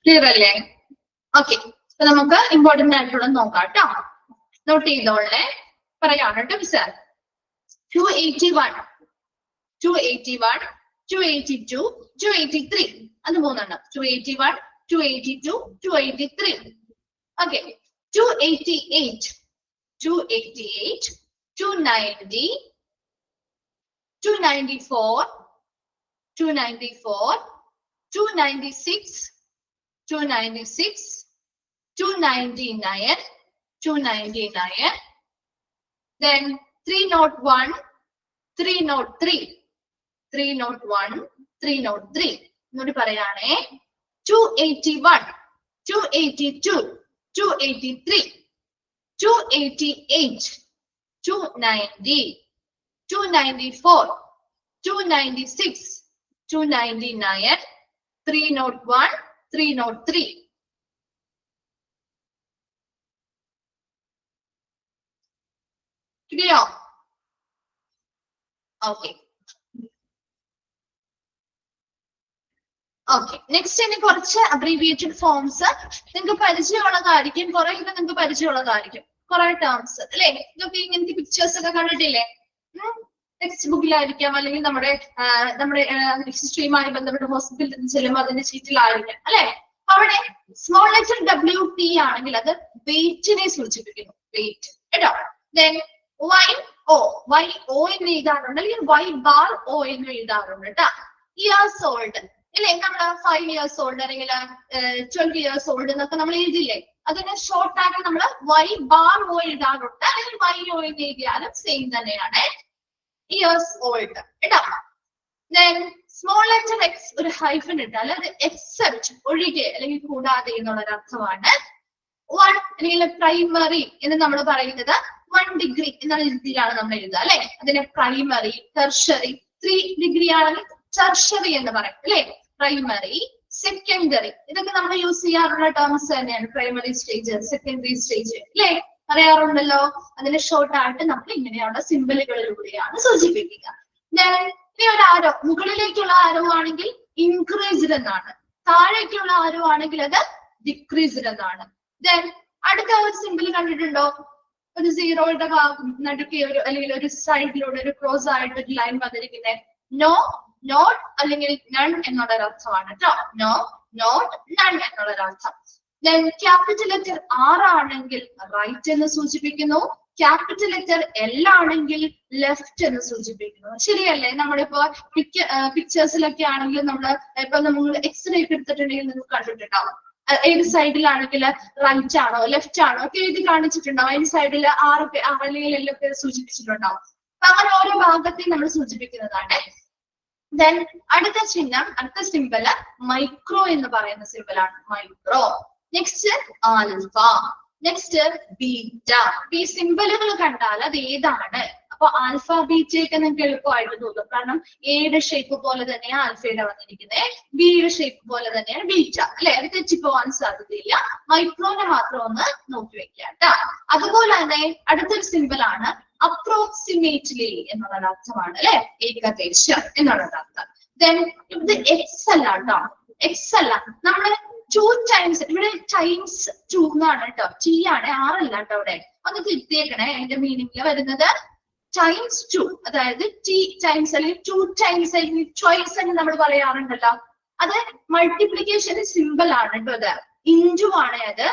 ക്ലിയർ അല്ലേ? ഓക്കെ, അപ്പൊ നമുക്ക് ഇമ്പോർട്ടന്റ് ആയിട്ടുള്ള നോക്കാം കേട്ടോ. നോട്ട് ചെയ്തോളെ, പറയാണ് കേട്ടോ മിസ്. 281, 281, 282, 283, അത് മൂന്നെണ്ണം. 281, 282, 283. ഓക്കെ, 288, 288, 290, 294, 294, 296, 296, 299, 299. Then 301, 303, 301, 303. ഇങ്ങോട്ട് പറയാണേ. 281, 282, 283, 288, 290, 294, 296, 299, 301, 303. Clear? Okay. Okay. Next, ഇനി കുറച്ച് അബ്രീവിയേറ്റഡ് ഫോംസ് നിങ്ങൾക്ക് പരിചയമുള്ളതായിരിക്കും, കുറെ നിങ്ങൾക്ക് പരിചയമുള്ളതായിരിക്കും, കുറെ ടേംസ് അല്ലെ. ഇതൊക്കെ ഇങ്ങനത്തെ പിക്ചേഴ്സ് ഒക്കെ കണ്ടിട്ടില്ലേ? ടെക്സ്റ്റ് ബുക്കിലായിരിക്കാം, അല്ലെങ്കിൽ നമ്മുടെ ഹിസ്റ്ററിയുമായി ബന്ധപ്പെട്ട ഹോസ്പിറ്റലിൽ ചെല്ലുമ്പോൾ അതിന്റെ ഷീറ്റിലായിരിക്കാം അല്ലെ. അവിടെ സ്മോൾ ലെറ്റർ WT ആണെങ്കിൽ അത് വെയിറ്റിനെ സൂചിപ്പിക്കുന്നു, വെയിറ്റ് കേട്ടോ. ദെൻ YO എന്ന് എഴുതാറുണ്ട്, അല്ലെങ്കിൽ Y⁻O എന്ന് എഴുതാറുണ്ട് കേട്ടോ. ഇയേഴ്സ് ഓൾഡ് ഇല്ലേ, നമ്മള് 5 years old അല്ലെങ്കിൽ 12 years old എന്നൊക്കെ നമ്മൾ എഴുതില്ലേ, അതിന് ഷോർട്ട് ആക്കി നമ്മൾ Y⁻O എഴുതാറുണ്ട്, അല്ലെങ്കിൽ YO എന്ന് എഴുതിയാലും സെയിം തന്നെയാണ്. ഇയേഴ്സ് ഓൾഡ് കേട്ടോ. ദെൻ സ്മോൾ ലെറ്റർ X ഒരു ഹൈഫൻ ഇട്ടാൽ അത് എക്സെപ്റ്റ് ഒഴികെ അല്ലെങ്കിൽ കൂടാതെ എന്നുള്ളൊരു അർത്ഥമാണ്. 1 അല്ലെങ്കിൽ പ്രൈമറി എന്ന് നമ്മൾ പറയുന്നത് 1 degree എന്നുള്ള രീതിയിലാണ് നമ്മൾ എഴുതുക അല്ലെ. അതിന് പ്രൈമറി, ടെർഷറി. 3 degree ആണെങ്കിൽ ടെർഷറി എന്ന് പറയും അല്ലെ. പ്രൈമറി, സെക്കൻഡറി, ഇതൊക്കെ നമ്മൾ യൂസ് ചെയ്യാറുള്ള ടേംസ് തന്നെയാണ്. പ്രൈമറി സ്റ്റേജ്, സെക്കൻഡറി സ്റ്റേജ് അല്ലെ, പറയാറുണ്ടല്ലോ. അതിന് ഷോർട്ട് ആയിട്ട് നമ്മൾ ഇങ്ങനെയുള്ള സിംബലുകളിലൂടെയാണ് സൂചിപ്പിക്കുക. ഇനി ഒരു ആരോ മുകളിലേക്കുള്ള ആരോ ആണെങ്കിൽ ഇൻക്രീസ്ഡ് എന്നാണ്, താഴേക്കുള്ള ആരോ ആണെങ്കിൽ അത് ഡിക്രീസ്ഡ് എന്നാണ്. ദെൻ അടുത്ത ഒരു സിംബൽ കണ്ടിട്ടുണ്ടോ? ഒരു സീറോയുടെ നടുക്കി ഒരു അല്ലെങ്കിൽ ഒരു സൈഡിലൂടെ ഒരു ക്രോസ് ആയിട്ട് ഒരു ലൈൻ വന്നിരിക്കുന്നത്. നോ, നോട്ട് അല്ലെങ്കിൽ നൺ എന്നുള്ളൊരു അർത്ഥമാണ് കേട്ടോ. നോ, നോട്ട്, നൺ എന്നുള്ളൊരർത്ഥം. ദെൻ ക്യാപിറ്റൽ ലെറ്റർ R ആണെങ്കിൽ റൈറ്റ് എന്ന് സൂചിപ്പിക്കുന്നു. ക്യാപിറ്റൽ ലെറ്റർ L ആണെങ്കിൽ ലെഫ്റ്റ് എന്ന് സൂചിപ്പിക്കുന്നു. ശരിയല്ലേ? നമ്മളിപ്പോ പിക്ചേഴ്സിലൊക്കെ ആണെങ്കിൽ ഇപ്പൊ നമ്മൾ എക്സ്റേ ഒക്കെ എടുത്തിട്ടുണ്ടെങ്കിൽ നിങ്ങൾ കണ്ടിട്ടുണ്ടാവും. ഏത് സൈഡിലാണെങ്കിൽ റൈറ്റ് ആണോ ലെഫ്റ്റ് ആണോ ഒക്കെ എഴുതി കാണിച്ചിട്ടുണ്ടാവും. അതിന് സൈഡിൽ R അല്ലെങ്കിൽ L ഒക്കെ സൂചിപ്പിച്ചിട്ടുണ്ടാവും. അപ്പൊ അങ്ങനെ ഓരോ ഭാഗത്തെയും നമ്മൾ സൂചിപ്പിക്കുന്നതാണ്. ദെൻ അടുത്ത ചിഹ്നം, അടുത്ത സിംബല് മൈക്രോ എന്ന് പറയുന്ന സിംബലാണ്. Micro. Next alpha, next beta. ഈ സിംബലുകൾ കണ്ടാൽ അത് ഏതാണ്? അപ്പൊ ആൽഫ ബീറ്റയൊക്കെ നിങ്ങൾക്ക് എളുപ്പമായിട്ട് തോന്നും, കാരണം എയുടെ ഷേപ്പ് പോലെ തന്നെയാണ് ആൽഫയുടെ വന്നിരിക്കുന്നത്, ബിയുടെ ഷേപ്പ് പോലെ തന്നെയാണ് ബീറ്റ അല്ലെ. അത് തെറ്റിപ്പോവാൻ സാധ്യതയില്ല. മൈക്രോനെ മാത്രം ഒന്ന് നോക്കി വെക്കാം കേട്ടോ. അതുപോലെ തന്നെ അടുത്തൊരു സിംബലാണ് അപ്രോക്സിമേറ്റ്ലി എന്നുള്ള അർത്ഥമാണ് അല്ലെ, ഏകദേശം എന്നുള്ളത് അർത്ഥം. ദെൻ ഇത് എക്സ് അല്ല കേട്ടോ, എക്സ് അല്ല. നമ്മള് 2 times, ഇവിടെ ടൈംസ് 2 എന്നാണ് കേട്ടോ, T ആണ്, R അല്ല കേട്ടോ. അവിടെ ഒന്ന് തിരുത്തിയേക്കണേ. അതിന്റെ മീനിങ്ങിൽ വരുന്നത് ടൈംസ് 2, അതായത് T ടൈംസ് അല്ലെങ്കിൽ 2 times അല്ലെങ്കിൽ ചോയ്സ് എന്ന് നമ്മൾ പറയാറുണ്ടല്ലോ. അത് മൾട്ടിപ്ലിക്കേഷൻ സിമ്പിൾ ആണ് കേട്ടോ. അത് ഇൻറ്റു ആണ്. അത്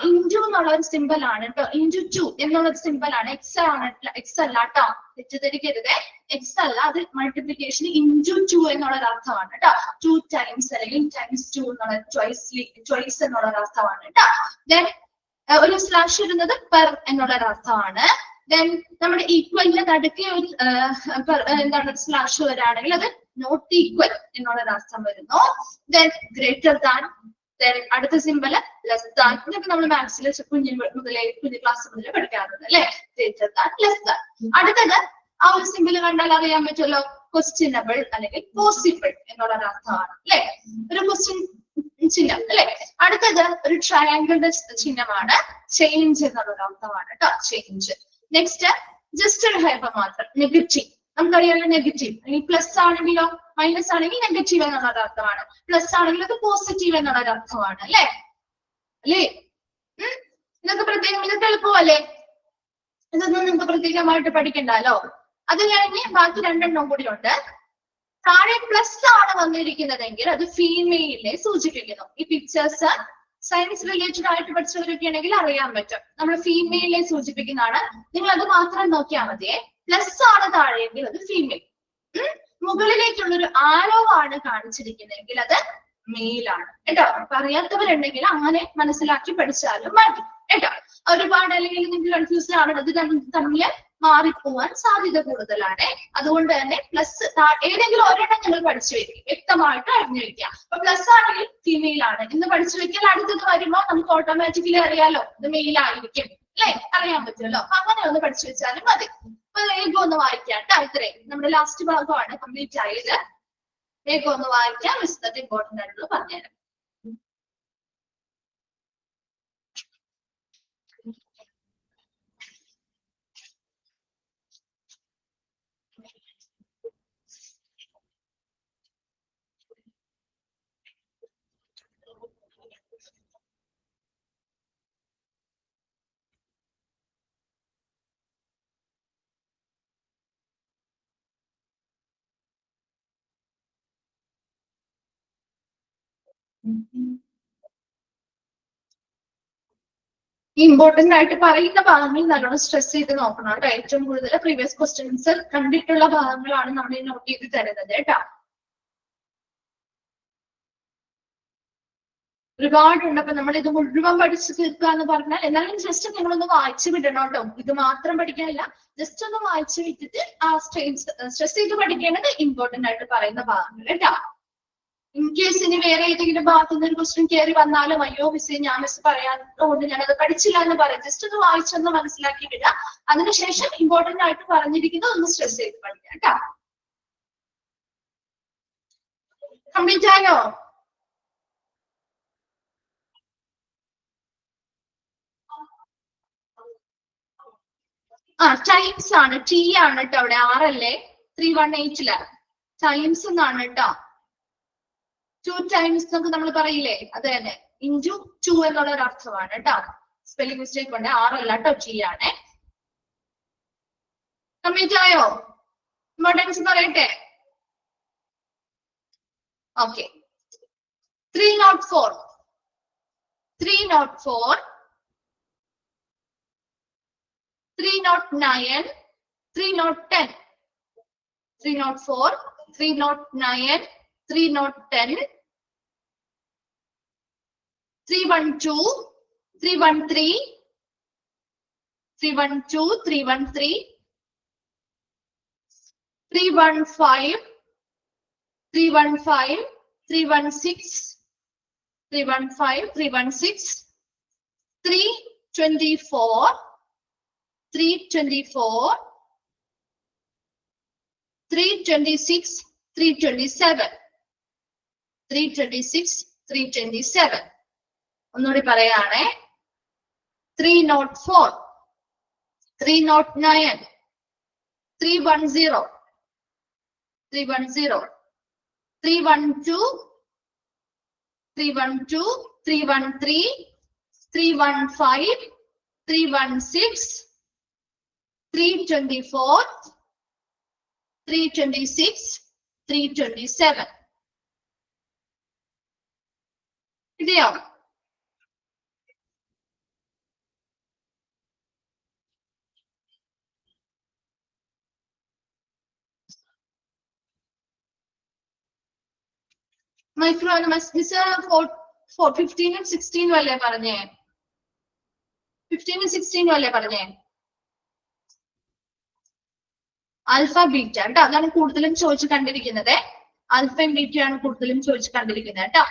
ഇൻറ്റു എന്നുള്ള ഒരു സിമ്പിൾ ആണ് കേട്ടോ. ഇൻറ്റു 2 എന്നുള്ള സിമ്പിൾ ആണ്. എക്സ് ആണ്, എക്സ് അല്ല കേട്ടോ, തെറ്റിദ്ധരിക്കരുത്. എക്സ് അല്ല, അത് മൾട്ടിപ്ലിക്കേഷൻ ഇൻറ്റു 2 എന്നുള്ള അർത്ഥമാണ് കേട്ടോ. 2 times അല്ലെങ്കിൽ ടൈംസ് 2 എന്നുള്ള ചോയ്സ് എന്നുള്ള അർത്ഥമാണ് കേട്ടോ. ദെൻ ഒരു സ്ലാഷ് ഇടുന്നത് പെർ എന്നുള്ള അർത്ഥമാണ്. ദെൻ നമ്മുടെ ഈക്വലിന്റെ നടുക്കെ ഒരു എന്താണ് സ്ലാഷ് വരാണെങ്കിൽ അത് നോട്ട് ഈക്വൽ എന്നുള്ള അർത്ഥം വരുന്നു. Then greater than. അടുത്ത സിമ്പല് ലെസ് ദാൻ. ഇതൊക്കെ നമ്മൾ മാത്സിൽ കുഞ്ഞു ക്ലാസ് മുതലേ പഠിക്കാറുണ്ട് അല്ലെ. Greater than, less than. അടുത്തത് ആ ഒരു സിമ്പിൾ കണ്ടാൽ അറിയാൻ പറ്റുമല്ലോ, ക്വസ്റ്റ്യനബിൾ അല്ലെങ്കിൽ പോസിബിൾ എന്നുള്ള അർത്ഥമാണ് അല്ലെ. ഒരു ക്വസ്റ്റ്യൻ ചിഹ്നം അല്ലെ. അടുത്തത് ഒരു ട്രയാങ്കിളുടെ ചിഹ്നമാണ്. ചേഞ്ച് എന്നുള്ള അർത്ഥമാണ് കേട്ടോ, ചേഞ്ച്. നെക്സ്റ്റ് ജസ്റ്റ് ഒരു ഹൈഫർ മാത്രം, നെഗറ്റീവ്. നമുക്കറിയാമല്ലോ നെഗറ്റീവ്. അല്ലെങ്കിൽ പ്ലസ് ആണെങ്കിലോ മൈനസ് ആണെങ്കിൽ നെഗറ്റീവ് എന്നുള്ള അർത്ഥമാണ്. പ്ലസ് ആണെങ്കിൽ അത് പോസിറ്റീവ് എന്നുള്ള അർത്ഥമാണ് അല്ലെ. അല്ലേ? ഇതൊക്കെ പ്രത്യേകം, ഇതൊക്കെ എളുപ്പമല്ലേ? ഇതൊന്നും നിങ്ങൾക്ക് പ്രത്യേകമായിട്ട് പഠിക്കണ്ടല്ലോ. അത് കഴിഞ്ഞ് ബാക്കി 2 എണ്ണം കൂടി ഉണ്ട്. താഴെ പ്ലസ് ആണ് വന്നിരിക്കുന്നതെങ്കിൽ അത് ഫീമെയിലിനെ സൂചിപ്പിക്കുന്നു. ഈ പിക്ചേഴ്സ് സയൻസ് റിലേറ്റഡ് ആയിട്ട് പഠിച്ചവരൊക്കെ ആണെങ്കിൽ അറിയാൻ പറ്റും. നമ്മൾ ഫീമെയിലിനെ സൂചിപ്പിക്കുന്നതാണ്. നിങ്ങൾ അത് മാത്രം നോക്കിയാൽ മതിയെ. പ്ലസ് ആണ് താഴെയെങ്കിൽ അത് ഫീമെയിൽ. മുകളിലേക്കുള്ളൊരു ആരോ ആണ് കാണിച്ചിരിക്കുന്നതെങ്കിൽ അത് മെയിലാണ് കേട്ടോ. അപ്പൊ അറിയാത്തവരുണ്ടെങ്കിൽ അങ്ങനെ മനസ്സിലാക്കി പഠിച്ചാലും മതി കേട്ടോ. ഒരുപാട് അല്ലെങ്കിൽ നിങ്ങൾക്ക് കൺഫ്യൂസ്ഡ് ആണ്, അത് തമ്മിൽ മാറിപ്പോവാൻ സാധ്യത കൂടുതലാണ്. അതുകൊണ്ട് തന്നെ പ്ലസ് ഏതെങ്കിലും ഒരെണ്ണം നിങ്ങൾ പഠിച്ചു വെക്കും, വ്യക്തമായിട്ട് അറിഞ്ഞു വെക്കുക. അപ്പൊ പ്ലസ് ആണെങ്കിൽ ഫീമെയിൽ ആണ് എന്ന് പഠിച്ചു വെക്കാൻ അടുത്തത് വരുമ്പോൾ നമുക്ക് ഓട്ടോമാറ്റിക്കലി അറിയാലോ ഇത് മെയിൽ ആയിരിക്കും അല്ലെ, അറിയാൻ പറ്റുമല്ലോ. അപ്പൊ അങ്ങനെ ഒന്ന് പഠിച്ചു വെച്ചാലും മതി. അപ്പൊ വേഗം ഒന്ന് വായിക്കാം കേട്ടോ. ഇത്രയും നമ്മുടെ ലാസ്റ്റ് ഭാഗമാണ് കംപ്ലീറ്റ് ആയത്. വേഗം ഒന്ന് വായിക്കാം, മിസ് ഇമ്പോർട്ടന്റ് ആയിട്ടുള്ള പറഞ്ഞുതരാം. ഇമ്പോർട്ടന്റ് ആയിട്ട് പറയുന്ന ഭാഗങ്ങൾ നല്ലോണം സ്ട്രെസ് ചെയ്ത് നോക്കണം കേട്ടോ. ഏറ്റവും കൂടുതൽ പ്രീവിയസ് ക്വസ്റ്റ്യൻസ് കണ്ടിട്ടുള്ള ഭാഗങ്ങളാണ് നമ്മൾ നോട്ട് ചെയ്ത് തരുന്നത് കേട്ടോ. ഒരുപാടുണ്ട്. അപ്പൊ നമ്മൾ ഇത് മുഴുവൻ പഠിച്ചു തീർക്കുക എന്ന് പറഞ്ഞാൽ എന്നാലും ജസ്റ്റ് നിങ്ങളൊന്ന് വായിച്ചു വിടണം കേട്ടോ. ഇത് മാത്രം പഠിക്കാനില്ല, ജസ്റ്റ് ഒന്ന് വായിച്ചു വിട്ടിട്ട് ആ സ്ട്രെസ് ചെയ്ത് പഠിക്കേണ്ടത് ഇമ്പോർട്ടന്റ് ആയിട്ട് പറയുന്ന ഭാഗങ്ങൾ കേട്ടോ. ഇൻ കേസ് ഇനി വേറെ ഏതെങ്കിലും ഭാഗത്തു നിന്ന് ഒരു ക്വസ്റ്റ്യൻ കയറി വന്നാലും അയ്യോ മിസ് ഞാൻ മിസ് പറയാനുകൊണ്ട് ഞാനത് പഠിച്ചില്ല എന്ന് പറയാം. ജസ്റ്റ് ഒന്ന് വായിച്ചൊന്ന് മനസ്സിലാക്കി വിടുക. അതിനുശേഷം ഇമ്പോർട്ടന്റ് ആയിട്ട് പറഞ്ഞിരിക്കുന്നത് ഒന്ന് സ്ട്രെസ് ചെയ്ത് പഠിക്കാം കേട്ടോ. കംപ്ലീറ്റ് ആയോ? ടൈംസ് ആണ്, ടി ആണ് കേട്ടോ. അവിടെ ആറല്ലേ 318 ടൈംസ് എന്നാണ് കേട്ടോ. 2 ടൈംസ് എന്നൊക്കെ നമ്മൾ പറയില്ലേ, അത് തന്നെ ഇൻറ്റു 2 എന്നുള്ള ഒരു അർത്ഥമാണ് കേട്ടോ. സ്പെല്ലിംഗ് മിസ്റ്റേക്ക് ഉണ്ട്, ആറല്ല കേട്ടോ, ടി ആണ്. കംപ്ലീറ്റ് ആയോ? ഇമ്പോർട്ടൻസ് പറയട്ടെ. ഓക്കെ, 304 309 310 304 309 310 312 313 312 313 315 315 316 315 316 324 324 326 327 326 327. ഒന്നുകൂടി പറയാണേ. 304 309 310 310 312 312 313 315 316 324 326 327. ഇതെയോ? മൈക്രോ മിസ് 15 16 അല്ലേ പറഞ്ഞേ? 15 16 അല്ലേ പറഞ്ഞേ? ആൽഫ ബീറ്റ കേട്ടോ, അതാണ് കൂടുതലും ചോദിച്ചു കണ്ടിരിക്കുന്നത്. ആൽഫയും ബീറ്റയാണ് കൂടുതലും ചോദിച്ചു കണ്ടിരിക്കുന്നത് കേട്ടോ.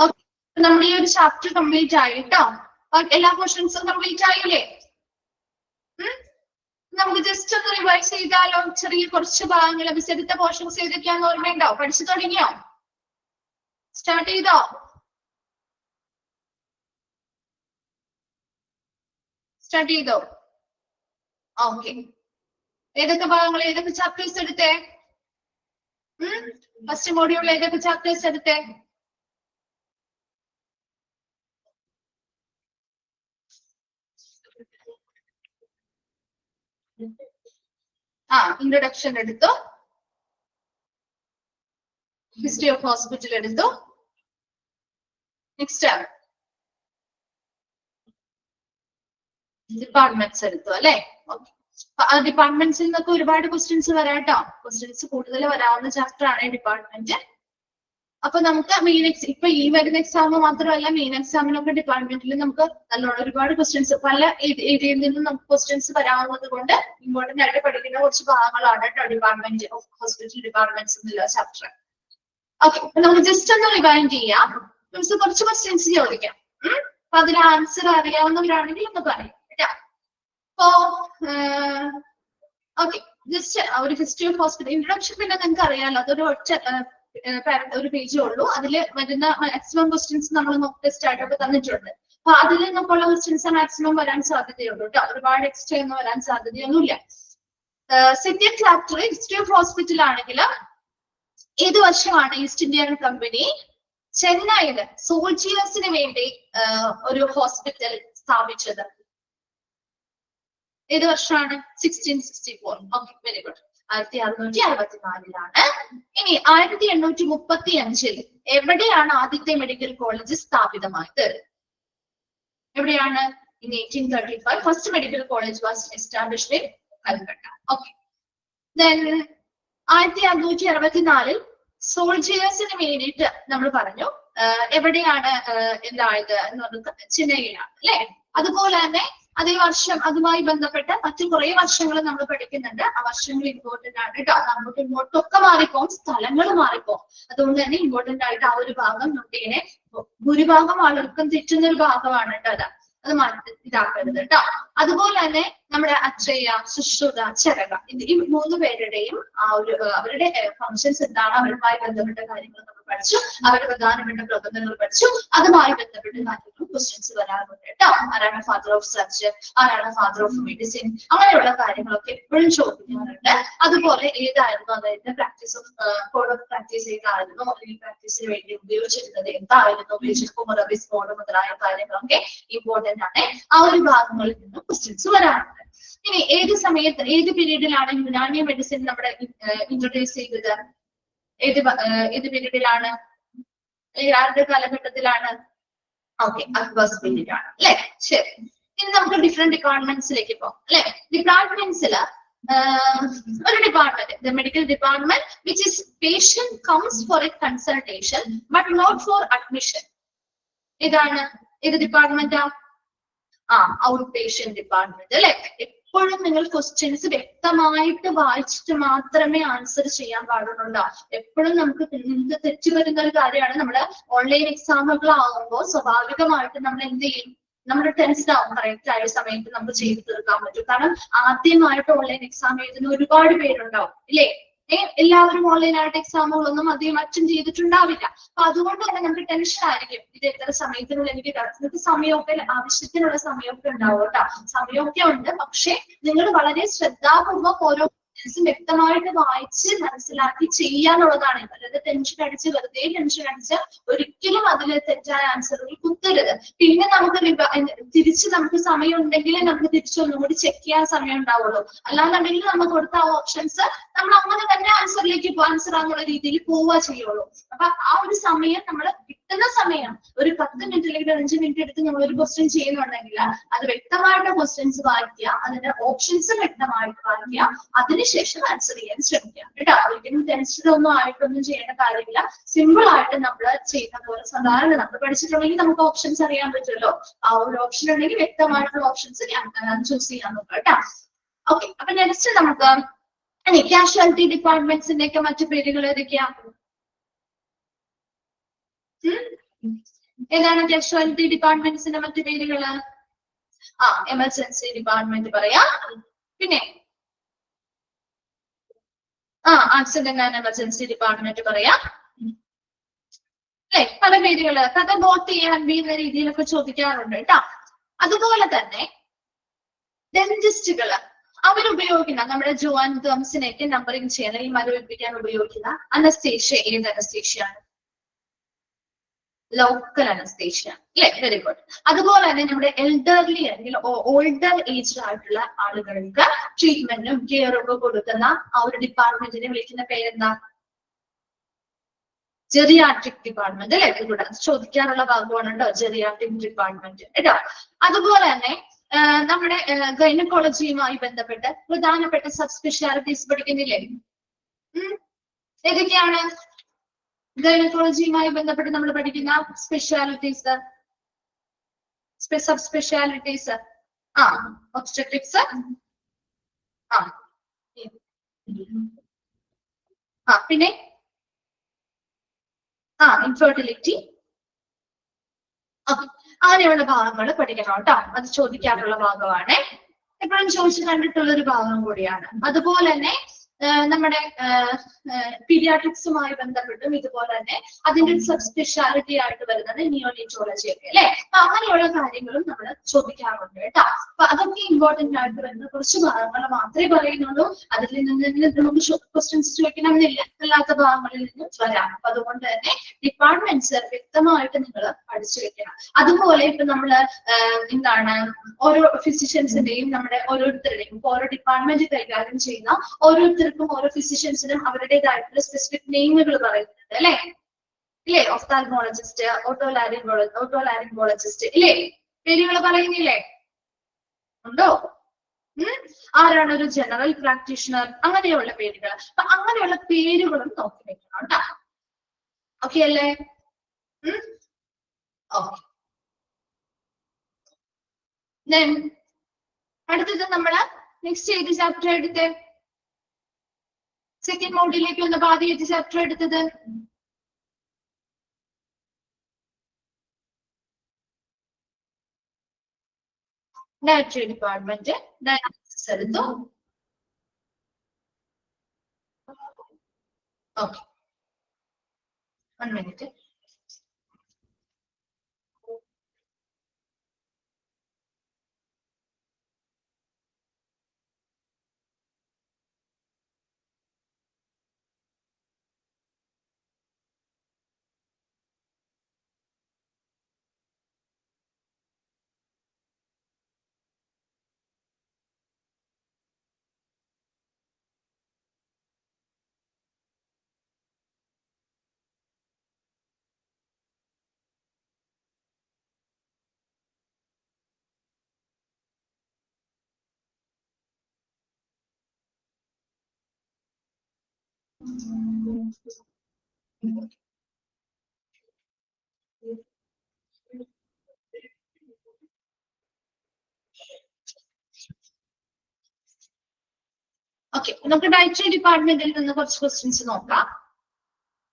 ഓക്കെ, നമ്മുടെ ഈ ഒരു ചാപ്റ്റർ കംപ്ലീറ്റ് ആയി കേട്ടോ. എല്ലാ ക്വസ്റ്റ്യൻസും കംപ്ലീറ്റ് ആയില്ലേ? നമുക്ക് ജസ്റ്റ് ഒന്ന് റിവൈസ് ചെയ്താലോ? ചെറിയ കുറച്ച് ഭാഗങ്ങൾ വിശദ പോർഷൻസ് ഏതൊക്കെയാന്ന് ഓർമ്മയുണ്ടോ? പഠിച്ചു തുടങ്ങിയോ? സ്റ്റാർട്ട് ചെയ്തോ? സ്റ്റാർട്ട് ചെയ്തോ? ഓക്കെ, ഏതൊക്കെ ഭാഗങ്ങൾ ഏതൊക്കെ ചാപ്റ്റേഴ്സ് എടുത്തേ? ഫസ്റ്റ് മോഡ്യൂളിൽ ഏതൊക്കെ ചാപ്റ്റേഴ്സ് എടുത്തേ? ഇൻട്രൊഡക്ഷൻ എടുത്തു, ഹിസ്റ്ററി ഓഫ് ഹോസ്പിറ്റൽ എടുത്തു, നെക്സ്റ്റ് ഡിപ്പാർട്ട്മെന്റ്സ് എടുത്തു അല്ലെ? ഡിപ്പാർട്ട്മെന്റ്സിൽ നിന്നൊക്കെ ഒരുപാട് ക്വസ്റ്റ്യൻസ് വരാട്ടോ. ക്വസ്റ്റ്യൻസ് കൂടുതൽ വരാവുന്ന ചാപ്റ്റർ ആണ് ഡിപ്പാർട്ട്മെന്റ്. അപ്പൊ നമുക്ക് ഇപ്പൊ ഈ വരുന്ന എക്സാം മാത്രമല്ല, മെയിൻ എക്സാമിനൊക്കെ ഡിപ്പാർട്ട്മെന്റിൽ നമുക്ക് നല്ലോണം ഒരുപാട് ക്വസ്റ്റ്യൻസ് പല ഏരിയയിൽ നിന്നും നമുക്ക് ക്വസ്റ്റ്യൻസ് വരാവുന്നത് കൊണ്ട് ഇമ്പോർട്ടന്റ് ആയിട്ട് പഠിക്കുന്ന കുറച്ച് ഭാഗങ്ങളാണ് കേട്ടോ ഡിപ്പാർട്ട്മെന്റ് ഓഫ് ഹോസ്പിറ്റൽ ഡിപ്പാർട്ട്മെന്റ്സ് എന്നുള്ള ചാപ്റ്റർ. ഓക്കെ, അപ്പൊ നമുക്ക് ജസ്റ്റ് ഒന്ന് റിവൈൻഡ് ചെയ്യാം. നമുക്ക് കുറച്ച് ക്വസ്റ്റ്യൻസ് ചോദിക്കാം. അപ്പൊ അതിന് ആൻസർ അറിയാവുന്നവരാണെങ്കിൽ ഒന്ന് പറയും കേട്ടോ. അപ്പോ ഓക്കെ, ജസ്റ്റ് ഒരു ഹിസ്റ്ററി ഓഫ് ഹോസ്പിറ്റൽ ഇൻട്രൊഡക്ഷൻ പിന്നെ നിങ്ങൾക്ക് അറിയാമല്ലോ, അതൊരു ഒറ്റ ഒരു പേജേ ഉള്ളൂ. അതിൽ വരുന്ന മാക്സിമം ക്വസ്റ്റ്യൻസ് നമ്മൾ ടെസ്റ്റ് ആയിട്ടൊക്കെ തന്നിട്ടുണ്ട്. അപ്പൊ അതിൽ നിന്നൊക്കെയുള്ള ക്വസ്റ്റ്യൻസ് മാക്സിമം വരാൻ സാധ്യതയുള്ളൂ കേട്ടോ. ഒരുപാട് എക്സ്ട്രാ ഒന്നും വരാൻ സാധ്യതയൊന്നുമില്ല. Second chapter history of hospital ആണെങ്കിൽ ഏത് വർഷമാണ് ഈസ്റ്റ് ഇന്ത്യൻ കമ്പനി ചെന്നൈയില് സോൾജിയേഴ്സിന് വേണ്ടി ഒരു ഹോസ്പിറ്റൽ സ്ഥാപിച്ചത്? ഏത് വർഷമാണ്? 1664. Okay, very good. 1664 ഇനി 1835 എവിടെയാണ് ആദ്യത്തെ മെഡിക്കൽ കോളേജ് സ്ഥാപിതമായത്? എവിടെയാണ്? In 1835 first medical college was established in Calcutta. Okay, then 1664 സോൾജിയേഴ്സിന് വേണ്ടിയിട്ട് നമ്മൾ പറഞ്ഞു എവിടെയാണ് എന്തായത് എന്ന് പറഞ്ഞത്? ചെന്നൈയിലാണ് അല്ലെ. അതുപോലെ തന്നെ അതേ വർഷം അതുമായി ബന്ധപ്പെട്ട മറ്റു കുറെ വർഷങ്ങൾ നമ്മൾ പഠിക്കുന്നുണ്ട്. ആ വർഷങ്ങൾ ഇമ്പോർട്ടന്റ് ആണ് കേട്ടോ. നമുക്ക് ഇങ്ങോട്ടൊക്കെ മാറിപ്പോവും, സ്ഥലങ്ങൾ മാറിപ്പോവും. അതുകൊണ്ട് തന്നെ ഇമ്പോർട്ടന്റ് ആയിട്ട് ആ ഒരു ഭാഗം നോട്ടിങ്ങനെ ഭൂരിഭാഗം ആളുകൾക്കും തെറ്റുന്ന ഒരു ഭാഗമാണ് കേട്ടോ അത്. അത് ഇതാക്കരുത് കേട്ടോ. അതുപോലെ തന്നെ നമ്മുടെ അച്ഛയ്യ, സുശ്രുത, ചരക ഈ 3 പേരുടെയും ആ ഒരു അവരുടെ ഫങ്ഷൻസ് എന്താണ്, അവരുമായി ബന്ധപ്പെട്ട കാര്യങ്ങൾ നമ്മൾ പഠിച്ചു. അവരുടെ പ്രധാനപ്പെട്ട പ്രബന്ധങ്ങൾ പഠിച്ചു. അതുമായി ബന്ധപ്പെട്ട കാര്യങ്ങളും ക്വസ്റ്റ്യൻസ് വരാറുണ്ട് കേട്ടോ. ആരാണ് ഫാദർ ഓഫ് സർജൻ, ആരാണ് ഫാദർ ഓഫ് മെഡിസിൻ, അങ്ങനെയുള്ള കാര്യങ്ങളൊക്കെ എപ്പോഴും ചോദിക്കാറുണ്ട്. അതുപോലെ ഏതായിരുന്നു അതായത് practice of code of practice ഏതായിരുന്നു, അല്ലെങ്കിൽ പ്രാക്ടീസിന് വേണ്ടി ഉപയോഗിച്ചിരുന്നത് എന്തായിരുന്നു, ഉപയോഗിച്ചിട്ട് മുതലായ കാര്യങ്ങളൊക്കെ ഇമ്പോർട്ടന്റ് ആണ്. ആ ഒരു ഭാഗങ്ങളിൽ നിന്നും ക്വസ്റ്റ്യൻസ് വരാറുണ്ട്. ഇനി ഏത് സമയത്ത് ഏത് പീരീഡിലാണ് യുനാനി മെഡിസിൻ നമ്മുടെ ഇൻട്രൊഡ്യൂസ് ചെയ്തത്? ഏത് പീരീഡിലാണ്, അല്ലെങ്കിൽ ആരുടെ കാലഘട്ടത്തിലാണ്? ഓക്കെ, അക്ബേഴ്സ് പീരീഡ് ആണ് അല്ലെ. ശരി, ഇനി നമുക്ക് ഡിഫറെന്റ് ഡിപ്പാർട്ട്മെന്റ്സിലേക്ക് പോകാം അല്ലെ. ഡിപ്പാർട്ട്മെന്റ്സില് ഒരു department, the medical department which is patient comes for a consultation but not for admission. ഇതാണ് ഏത് ഡിപ്പാർട്ട്മെന്റാ? ഔട്ട് പേഷ്യന്റ് ഡിപ്പാർട്ട്മെന്റ് അല്ലെ. എപ്പോഴും നിങ്ങൾ ക്വസ്റ്റ്യൻസ് വ്യക്തമായിട്ട് വായിച്ചിട്ട് മാത്രമേ ആൻസർ ചെയ്യാൻ പാടുള്ളൂ. എപ്പോഴും നിങ്ങൾക്ക് തെറ്റ് വരുന്ന ഒരു കാര്യമാണ്. നമ്മുടെ ഓൺലൈൻ എക്സാമുകൾ ആകുമ്പോൾ സ്വാഭാവികമായിട്ട് നമ്മൾ എന്ത് ചെയ്യും? നമ്മുടെ ടെൻസ്ഡ് ആവും. കറക്റ്റ് ആയ സമയത്ത് നമുക്ക് ചെയ്ത് തീർക്കാൻ പറ്റും. കാരണം ആദ്യമായിട്ട് ഓൺലൈൻ എക്സാം എഴുതുന്ന ഒരുപാട് പേരുണ്ടാവും ഇല്ലേ. എല്ലാവരും ഓൺലൈനായിട്ട് എക്സാമുകളൊന്നും അധികം അറ്റൻഡ് ചെയ്തിട്ടുണ്ടാവില്ല. അപ്പൊ അതുകൊണ്ട് തന്നെ നമുക്ക് ടെൻഷൻ ആയിരിക്കും. ഇത് എത്ര സമയത്തിനുള്ളിൽ എനിക്ക് നിങ്ങൾക്ക് സമയമൊക്കെ ആവശ്യത്തിനുള്ള സമയമൊക്കെ ഉണ്ടാവും കേട്ടോ. സമയമൊക്കെ ഉണ്ട്. പക്ഷെ നിങ്ങൾ വളരെ ശ്രദ്ധാപൂർവ്വം ഓരോ വ്യക്തമായിട്ട് വായിച്ച് മനസ്സിലാക്കി ചെയ്യാനുള്ളതാണ്. അതായത് ടെൻഷൻ അടിച്ച് വെറുതെ ടെൻഷൻ അടിച്ച് ഒരിക്കലും അതിൽ തെറ്റായ ആൻസറുകൾ കുത്തരുത്. പിന്നെ നമുക്ക് തിരിച്ച് നമുക്ക് സമയം ഉണ്ടെങ്കിൽ നമുക്ക് തിരിച്ചൊന്നുകൂടി ചെക്ക് ചെയ്യാൻ സമയം ഉണ്ടാവുള്ളൂ. അല്ലാന്നുണ്ടെങ്കിൽ നമ്മൾ കൊടുത്ത ആ ഓപ്ഷൻസ് നമ്മൾ അങ്ങനെ തന്നെ ആൻസറിലേക്ക് ആൻസർ ആകുന്ന രീതിയിൽ പോവുക ചെയ്യുള്ളൂ. അപ്പൊ ആ ഒരു സമയം നമ്മൾ കിട്ടുന്ന സമയം ഒരു 10 മിനിറ്റ് അല്ലെങ്കിൽ 5 മിനിറ്റ് എടുത്ത് നമ്മൾ ഒരു ക്വസ്റ്റ്യൻ ചെയ്യുന്നുണ്ടെങ്കിൽ അത് വ്യക്തമായിട്ട് ക്വസ്റ്റ്യൻസ് വായിക്കുക, അതിന്റെ ഓപ്ഷൻസ് വ്യക്തമായിട്ട് വായിക്കുക, അതിനുശേഷം ആൻസർ ചെയ്യാൻ ശ്രമിക്കുക കേട്ടോ. ഒരിക്കലും ടെൻഷൻ ഒന്നും ആയിട്ടൊന്നും ചെയ്യേണ്ട കാര്യമില്ല. സിമ്പിൾ ആയിട്ട് നമ്മൾ ചെയ്യുന്ന പോലെ സാധാരണ നമ്മൾ പഠിച്ചിട്ടുണ്ടെങ്കിൽ നമുക്ക് ഓപ്ഷൻസ് അറിയാൻ പറ്റുമല്ലോ. ആ ഒരു ഓപ്ഷൻ ഉണ്ടെങ്കിൽ വ്യക്തമായിട്ടുള്ള ഓപ്ഷൻസ് ചൂസ് ചെയ്യാൻ നോക്കാം കേട്ടോ. ഓക്കെ, അപ്പൊ നെക്സ്റ്റ് നമുക്ക് കാഷ്വാലിറ്റി ഡിപ്പാർട്ട്മെന്റ്സിന്റെ ഒക്കെ മറ്റു പേരുകൾ ഏതൊക്കെയാ? ഏതാണ് കാഷ്വാലിറ്റി ഡിപ്പാർട്ട്മെന്റ്സിന്റെ മറ്റു പേരുകള്? എമർജൻസി ഡിപ്പാർട്ട്മെന്റ് പറയാം. പിന്നെ ആക്സിഡന്റ് ആൻഡ് എമർജൻസി ഡിപ്പാർട്ട്മെന്റ് പറയാം അല്ലെ. പല പേരുകള് കഥ ബോട്ട് ചെയ്യാൻ എന്ന രീതിയിലൊക്കെ ചോദിക്കാറുണ്ട് കേട്ടോ. അതുപോലെ തന്നെ ഡെന്റിസ്റ്റുകള് അവരുപയോഗിക്കുന്ന നമ്മുടെ ജോയിൻ ടേംസിനെയൊക്കെ നമ്പറിങ് ചെയ്യാൻ അല്ലെങ്കിൽ മരവിപ്പിക്കാൻ ഉപയോഗിക്കുന്ന അനസ്തേഷ്യ ഏത് അനസ്തേഷ്യയാണ്? ലോക്കൽ അനസ്തേഷ്യ അല്ലെ. Very good. അതുപോലെ തന്നെ നമ്മുടെ എൽഡർലി അല്ലെങ്കിൽ ഓൾഡർ ഏജ്ഡ് ആയിട്ടുള്ള ആളുകൾക്ക് ട്രീറ്റ്മെന്റും കെയറും ഒക്കെ കൊടുക്കുന്ന ആ ഒരു ഡിപ്പാർട്ട്മെന്റിനെ വിളിക്കുന്ന പേരെന്താ? ജെറിയാട്രിക് ഡിപ്പാർട്ട്മെന്റ് അല്ലെ. Very good. ചോദിക്കാറുള്ള ഭാഗമാണ് കേട്ടോ ജെറിയാട്രിക് ഡിപ്പാർട്ട്മെന്റ് കേട്ടോ. അതുപോലെ തന്നെ നമ്മുടെ ഗൈനക്കോളജിയുമായി ബന്ധപ്പെട്ട് പ്രധാനപ്പെട്ട സബ് സ്പെഷ്യാലിറ്റീസ് പഠിക്കുന്നില്ലേ? ഏതൊക്കെയാണ് ഗൈനക്കോളജിയുമായി ബന്ധപ്പെട്ട് നമ്മൾ പഠിക്കുന്ന സ്പെഷ്യാലിറ്റീസ്, സബ് സ്പെഷ്യാലിറ്റീസ്? ഒബ്സ്റ്ററ്റിക്സ്, പിന്നെ ഇൻഫെർട്ടിലിറ്റി. അങ്ങനെയുള്ള ഭാഗങ്ങൾ പഠിക്കണം കേട്ടോ. അത് ചോദിക്കാനുള്ള ഭാഗമാണ്, എപ്പോഴും ചോദിച്ചു കണ്ടിട്ടുള്ള ഒരു ഭാഗം കൂടിയാണ്. അതുപോലെ തന്നെ നമ്മുടെ പീഡിയാട്രിക്സുമായി ബന്ധപ്പെട്ടും ഇതുപോലെ തന്നെ അതിന്റെ ഒരു സബ് സ്പെഷ്യാലിറ്റി ആയിട്ട് വരുന്നത് നിയോനേറ്റോളജി ഒക്കെ അല്ലെ. അപ്പൊ അങ്ങനെയുള്ള കാര്യങ്ങളും നമ്മൾ ചോദിക്കാറുണ്ട് കേട്ടോ. അപ്പൊ അതൊക്കെ ഇമ്പോർട്ടന്റ് ആയിട്ട് വരുന്ന കുറച്ച് ഭാഗങ്ങൾ മാത്രമേ പറയുന്നുള്ളൂ. അതിൽ നിന്ന് നമുക്ക് ക്വസ്റ്റ്യൻസ് ചോദിക്കണമെന്നില്ല, അല്ലാത്ത ഭാഗങ്ങളിൽ നിന്നും വരാം. അപ്പൊ അതുകൊണ്ട് തന്നെ ഡിപ്പാർട്ട്മെന്റ്സ് വ്യക്തമായിട്ട് നിങ്ങൾ പഠിച്ചു വെക്കണം. അതുപോലെ ഇപ്പൊ നമ്മള് എന്താണ് ഓരോ ഫിസിഷ്യൻസിന്റെയും നമ്മുടെ ഓരോരുത്തരുടെയും ഓരോ ഡിപ്പാർട്ട്മെന്റ് കൈകാര്യം ചെയ്യുന്ന ഓരോരുത്തർക്കും ഓരോ ഫിസിഷ്യൻസിനും അവരുടേതായിട്ടുള്ള സ്പെസിഫിക് നെയിമുകൾ പറയുന്നുണ്ട് അല്ലെ. ഇല്ലേ? ഒഫ്താൽമോളജിസ്റ്റ്, ഓട്ടോലാരിംഗോളജിസ്റ്റ് ഇല്ലേ? പേരുകൾ പറയുന്നില്ലേ? ഉണ്ടോ? ആരാണ് ഒരു ജനറൽ പ്രാക്ടീഷണർ? അങ്ങനെയുള്ള പേരുകൾ. അപ്പൊ അങ്ങനെയുള്ള പേരുകളും നോക്കി വെക്കണം കേട്ടോ. ഓക്കെ അല്ലേ? ഓക്കെ. അടുത്തത് നമ്മള് നെക്സ്റ്റ് ഏത് ചാപ്റ്റർ എടുത്തേ? സെക്കൻഡ് മോഡിലേക്ക് വന്ന ആദ്യം ഏത് ചാപ്റ്റർ എടുത്തത്? ഡയറ്ററി ഡിപ്പാർട്ട്മെന്റ് ഡയാലിസിസ് എടുത്തു. Okay, 1 minute. ഓക്കെ, നമുക്ക് ഡയറ്ററി ഡിപ്പാർട്ട്മെന്റിൽ നിന്ന് കുറച്ച് ക്വസ്റ്റ്യൻസ് നോക്കാം.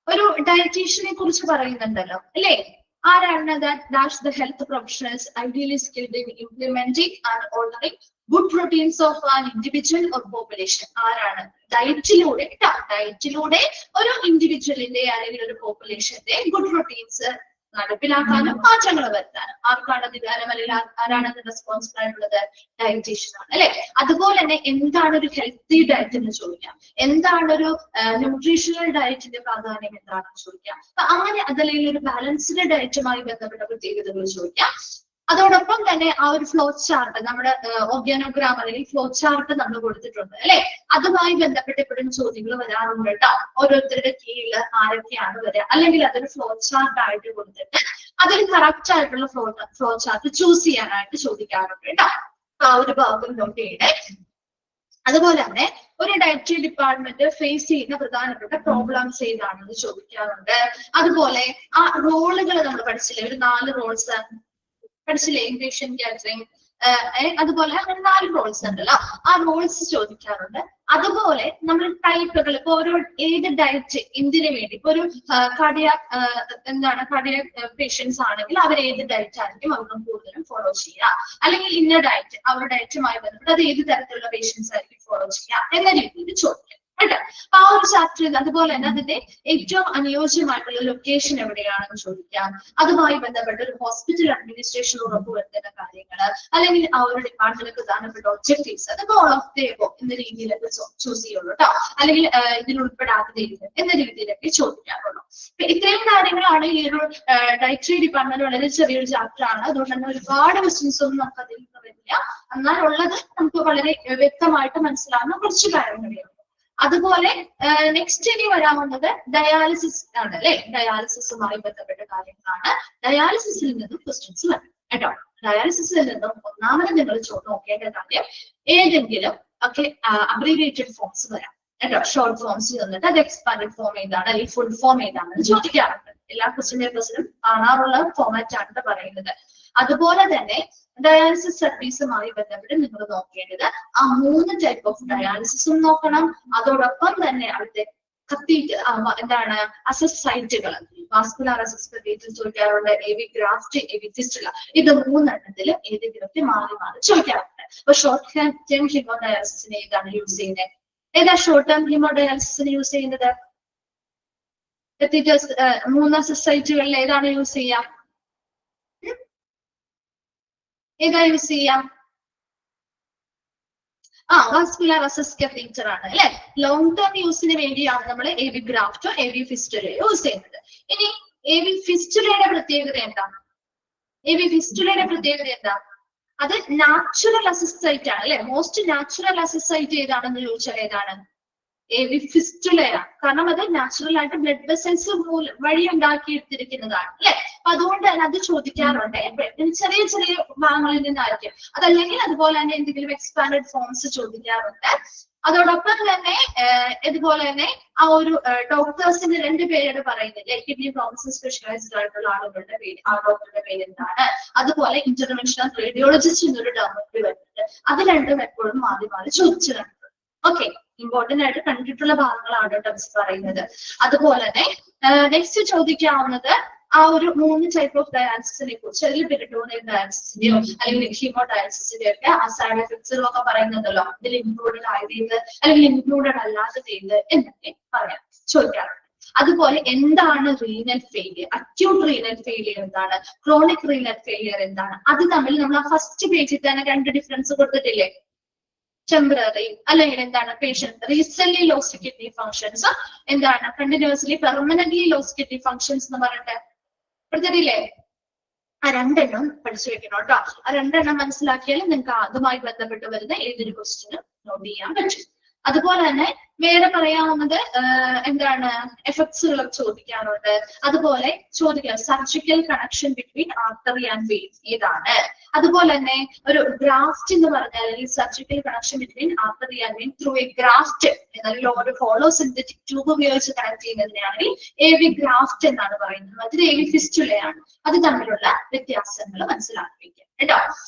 ഒരു ഡയറ്റീഷ്യനെ കുറിച്ച് പറയുന്നുണ്ടല്ലോ അല്ലേ? ആരാണ് that the health professionals ideally skilled in implementing and ordering good routines of an individual or population. ആരാണ്? ഡയറ്റിലൂടെ ഡയറ്റിലൂടെ ഒരു ഇൻഡിവിജ്വലിന്റെ അല്ലെങ്കിൽ ഒരു പോപ്പുലേഷന്റെ ഗുഡ് റൂട്ടീൻസ് നടപ്പിലാക്കാനും മാറ്റങ്ങൾ വരുത്താനും ആർക്കാണ് അധികാരം, അല്ലെങ്കിൽ ആരാണ് റെസ്പോൺസിബിൾ ആയിട്ടുള്ളത്? ഡയറ്റീഷ്യൻ ആണ് അല്ലെ. അതുപോലെ തന്നെ എന്താണ് ഒരു ഹെൽത്തി ഡയറ്റ് എന്ന് ചോദിക്കാം, എന്താണ് ഒരു ന്യൂട്രീഷണൽ ഡയറ്റിന്റെ പ്രാധാന്യം എന്താണെന്ന് ചോദിക്കാം. അപ്പൊ അങ്ങനെ അതല്ലെങ്കിൽ ഒരു ബാലൻസ്ഡ് ഡയറ്റുമായി ബന്ധപ്പെട്ട പ്രത്യേകതകൾ ചോദിക്കാം. അതോടൊപ്പം തന്നെ ആ ഒരു ഫ്ലോ ചാർട്ട്, നമ്മുടെ ഓർഗാനോഗ്രാം അല്ലെങ്കിൽ ഫ്ലോ ചാർട്ട് നമ്മൾ കൊടുത്തിട്ടുണ്ട് അല്ലെ. അതുമായി ബന്ധപ്പെട്ട് എപ്പോഴും ചോദ്യങ്ങൾ വരാറുണ്ട് കേട്ടോ. ഓരോരുത്തരുടെ കീഴിൽ ആരൊക്കെയാണ് വരിക, അല്ലെങ്കിൽ അതൊരു ഫ്ലോ ചാർട്ട് ആയിട്ട് കൊടുത്തിട്ട് അതിൽ കറക്റ്റ് ആയിട്ടുള്ള ഫ്ലോ ചാർട്ട് ചൂസ് ചെയ്യാനായിട്ട് ചോദിക്കാറുണ്ട് കേട്ടോ. ആ ഒരു ഭാഗം നോട്ട് ചെയ്യണേ. അതുപോലെ തന്നെ ഒരു ഡയറ്ററി ഡിപ്പാർട്ട്മെന്റ് ഫേസ് ചെയ്യുന്ന പ്രധാനപ്പെട്ട പ്രോബ്ലംസ് ഏതാണെന്ന് ചോദിക്കാറുണ്ട്. അതുപോലെ ആ റോളുകൾ നമ്മൾ പഠിച്ചില്ലേ, ഒരു 4 റോൾസ് പഠിച്ചില്ലേ? ഇംപേഷ്യന്റ് കാറ്ററിംഗ്, അതുപോലെ അങ്ങനെ 4 റോൾസ് ഉണ്ടല്ലോ. ആ റോൾസ് ചോദിക്കാറുണ്ട്. അതുപോലെ നമ്മൾ ടൈപ്പുകൾ, ഇപ്പൊ ഓരോ ഏത് ഡയറ്റ് എന്തിനു വേണ്ടി, ഇപ്പൊ ഒരു കാർഡിയാക് പേഷ്യൻസ് ആണെങ്കിൽ അവർ ഏത് ഡയറ്റ് ആയിരിക്കും അവർക്ക് കൂടുതലും ഫോളോ ചെയ്യുക, അല്ലെങ്കിൽ ഇന്ന ഡയറ്റ് അവരുടെ ഡയറ്റുമായി ബന്ധപ്പെട്ട് അത് ഏത് തരത്തിലുള്ള പേഷ്യൻസ് ആയിരിക്കും ഫോളോ ചെയ്യുക എന്ന രീതിയിൽ ചോദിക്കാം കേട്ടോ. അപ്പൊ ആ ഒരു ചാപ്റ്ററിൽ അതുപോലെ തന്നെ അതിന്റെ ഏറ്റവും അനുയോജ്യമായിട്ടുള്ള ലൊക്കേഷൻ എവിടെയാണെന്ന് ചോദിക്കാം. അതുമായി ബന്ധപ്പെട്ട ഒരു ഹോസ്പിറ്റൽ അഡ്മിനിസ്ട്രേഷൻ ഉറപ്പുവരുത്തുന്ന കാര്യങ്ങൾ, അല്ലെങ്കിൽ ആ ഒരു ഡിപ്പാർട്ട്മെന്റ് പ്രധാനപ്പെട്ട ഒബ്ജക്റ്റീവ്സ്, അതൊക്കെ ഓൾ ഓഫ് ദ എബോവ് എന്ന രീതിയിലൊക്കെ ചൂസ് ചെയ്യുള്ളൂ കേട്ടോ. അല്ലെങ്കിൽ ഇതിൽ ഉൾപ്പെടാത്ത എന്ന രീതിയിലൊക്കെ ചോദിക്കാറുള്ളൂ. ഇത്രയും കാര്യങ്ങളാണ് ഈ ഒരു ഡയറ്ററി ഡിപ്പാർട്ട്മെന്റ്. വളരെ ചെറിയൊരു ചാപ്റ്റർ ആണ്, അതുകൊണ്ട് തന്നെ ഒരുപാട് ക്വസ്റ്റ്യൻസ് ഒന്നും നമുക്ക് അതിൽ നിന്ന് വരില്ല. എന്നാൽ ഉള്ളത് നമുക്ക് വളരെ വ്യക്തമായിട്ട് മനസ്സിലാവുന്ന കുറച്ച് കാര്യങ്ങളേ ഉള്ളൂ. അതുപോലെ നെക്സ്റ്റ് ഇനി വരാവുന്നത് ഡയാലിസിസ് ആണ് അല്ലെ. ഡയാലിസിസുമായി ബന്ധപ്പെട്ട കാര്യങ്ങളാണ്. ഡയാലിസിസിൽ നിന്നും ക്വസ്റ്റ്യൻസ് വരും കേട്ടോ. ഡയാലിസിസിൽ നിന്നും ഒന്നാമത് നിങ്ങൾ നോക്കേണ്ട കാര്യം ഏതെങ്കിലും ഒക്കെ അബ്രീവിയേറ്റഡ് ഫോംസ് വരാം കേട്ടോ. ഷോർട്ട് ഫോംസ് തന്നിട്ട് അത് എക്സ്പാൻഡഡ് ഫോം ഏതാണ് അല്ലെങ്കിൽ ഫുൾ ഫോം ഏതാണെന്ന് ചോദിക്കാറുണ്ട്. എല്ലാ ക്വസ്റ്റ്യൻ പേപ്പേഴ്സിലും കാണാറുള്ള ഫോമാറ്റ് ആണ് പറയുന്നത്. അതുപോലെ തന്നെ ഡയാലിസിസ് സർവീസുമായി ബന്ധപ്പെട്ട് നിങ്ങൾ നോക്കേണ്ടത് ആ 3 ടൈപ്പ് ഓഫ് ഡയാലിസിസും നോക്കണം. അതോടൊപ്പം തന്നെ അവിടുത്തെ എന്താണ് അസസ് സൈറ്റുകൾ, വാസ്കുലാർ അസസ് ചോദിക്കാറുണ്ട്, AV ഗ്രാഫ്റ്റ്, AV ഫിസ്റ്റുല, ഇത് 3 ഏതെങ്കിലുമൊക്കെ മാറി മാറി ചോദിക്കാറുണ്ട്. അപ്പൊ ഷോർട്ട് ടേം ഹീമോഡയാലിസിസിന് ഏതാണ് യൂസ് ചെയ്യുന്നത്? ഏതാ ഷോർട്ട് ടേം ഹീമോഡയാലിസിസിന് യൂസ് ചെയ്യുന്നത്? 3 അസസ് സൈറ്റുകളിൽ ഏതാണ് യൂസ് ചെയ്യാം? ഏതാ യൂസ് ചെയ്യാം? വാസ്കുലാർ അസസ് കത്തീറ്റർ ആണ് അല്ലെ. ലോങ് ടേം യൂസിന് വേണ്ടിയാണ് നമ്മൾ AV ഗ്രാഫ്റ്റോ AV ഫിസ്റ്റുലയോ യൂസ് ചെയ്യുന്നത്. ഇനി AV ഫിസ്റ്റുലയുടെ പ്രത്യേകത എന്താണ്? AV ഫിസ്റ്റുലയുടെ പ്രത്യേകത എന്താ? അത് നാച്ചുറൽ അസസ് സൈറ്റ് ആണ് അല്ലെ. മോസ്റ്റ് നാച്ചുറൽ അസസ് സൈറ്റ് ഏതാണെന്ന് ചോദിച്ചാൽ ഏതാണ്? AV ഫിസ്റ്റുലയാണ്. കാരണം അത് നാച്ചുറൽ ആയിട്ട് ബ്ലഡ് വെസൽസ് വഴി ഉണ്ടാക്കിയെടുത്തിരിക്കുന്നതാണ് അല്ലെ. അപ്പൊ അതുകൊണ്ട് തന്നെ അത് ചോദിക്കാറുണ്ട്. ചെറിയ ചെറിയ ഭാഗങ്ങളിൽ നിന്നായിരിക്കും. അതല്ലെങ്കിൽ അതുപോലെ തന്നെ എന്തെങ്കിലും എക്സ്പാൻഡഡ് ഫോംസ് ചോദിക്കാറുണ്ട്. അതോടൊപ്പം തന്നെ ഇതുപോലെ തന്നെ ആ ഒരു ഡോക്ടേഴ്സിന്റെ 2 പേരോട് പറയുന്നില്ലേ, കിഡ്നി പ്രോബ്ലംസ് സ്പെഷ്യലൈസ്ഡ് ആയിട്ടുള്ള ആളുകളുടെ പേര്, ആ ഡോക്ടറുടെ പേര് എന്താണ്? അതുപോലെ ഇന്റർവെൻഷണൽ റേഡിയോളജിസ്റ്റ് എന്നൊരു ഡോക്ടർ വരുന്നുണ്ട്. അത് 2ഉം എപ്പോഴും മാറി മാറി ചോദിച്ചു കണ്ടിട്ടുണ്ട്. ഓക്കെ, ഇമ്പോർട്ടന്റ് ആയിട്ട് കണ്ടിട്ടുള്ള ഭാഗങ്ങളാണ് കേട്ടോ പറയുന്നത്. അതുപോലെ തന്നെ നെക്സ്റ്റ് ചോദിക്കാവുന്നത് ആ ഒരു 3 ടൈപ്പ് ഓഫ് ഡയാലിസിസിനെ കുറിച്ച്, അതിൽ പെരിറ്റോണിയൽ ഡയാലിസിസിന്റെയോ അല്ലെങ്കിൽ ഹീമോ ഡയാലിസിസിന്റെയോ ഒക്കെ ആ സൈഡ് എഫക്ട്സുകളും ഒക്കെ പറയുന്നുണ്ടല്ലോ, ഇതിൽ ഇൻക്ലൂഡഡ് ആയത് അല്ലെങ്കിൽ ഇൻക്ലൂഡഡ് അല്ലാത്തത് ഏത് എന്നൊക്കെ പറയാം, ചോദിക്കാറുണ്ട്. അതുപോലെ എന്താണ് renal failure, acute renal failure എന്താണ്, ക്രോണിക് റീനൽ ഫെയിലിയർ എന്താണ്, അത് തമ്മിൽ നമ്മൾ ആ ഫസ്റ്റ് പേജിൽ തന്നെ 2 ഡിഫറൻസ് കൊടുത്തിട്ടില്ലേ? ടെമ്പററി അല്ലെങ്കിൽ എന്താണ് patient recent lost kidney functions, എന്താണ് continuously permanently lost kidney functions എന്ന് പറഞ്ഞിട്ട് കൊടുത്തിട്ടില്ലേ? ആ 2 പഠിച്ചു വെക്കണം കേട്ടോ. ആ 2 മനസ്സിലാക്കിയാൽ നിങ്ങൾക്ക് അതുമായി ബന്ധപ്പെട്ട് വരുന്ന ഏതൊരു ക്വസ്റ്റ്യനും നോട്ട് ചെയ്യാൻ പറ്റും. അതുപോലെ തന്നെ വേറെ പറയാവുന്നത് എന്താണ് എഫക്ട്സുകൾ ചോദിക്കാറുണ്ട്. അതുപോലെ ചോദിക്കാം surgical connection between artery and vein ഏതാണ്. അതുപോലെ തന്നെ ഒരു ഗ്രാഫ്റ്റ് എന്ന് പറഞ്ഞാൽ surgical connection between artery and vein through a graft എന്നാൽ ഒരു ഹോളോ സിന്തറ്റിക് ട്യൂബ് ഉപയോഗിച്ച് കണക്ട് ചെയ്യുന്നതിനാണെങ്കിൽ AV ഗ്രാഫ്റ്റ് എന്നാണ് പറയുന്നത്. മറ്റൊരു AV ഫിസ്റ്റുലയാണ്. അത് തമ്മിലുള്ള വ്യത്യാസങ്ങൾ മനസ്സിലാക്കി വയ്ക്കുക കേട്ടോ.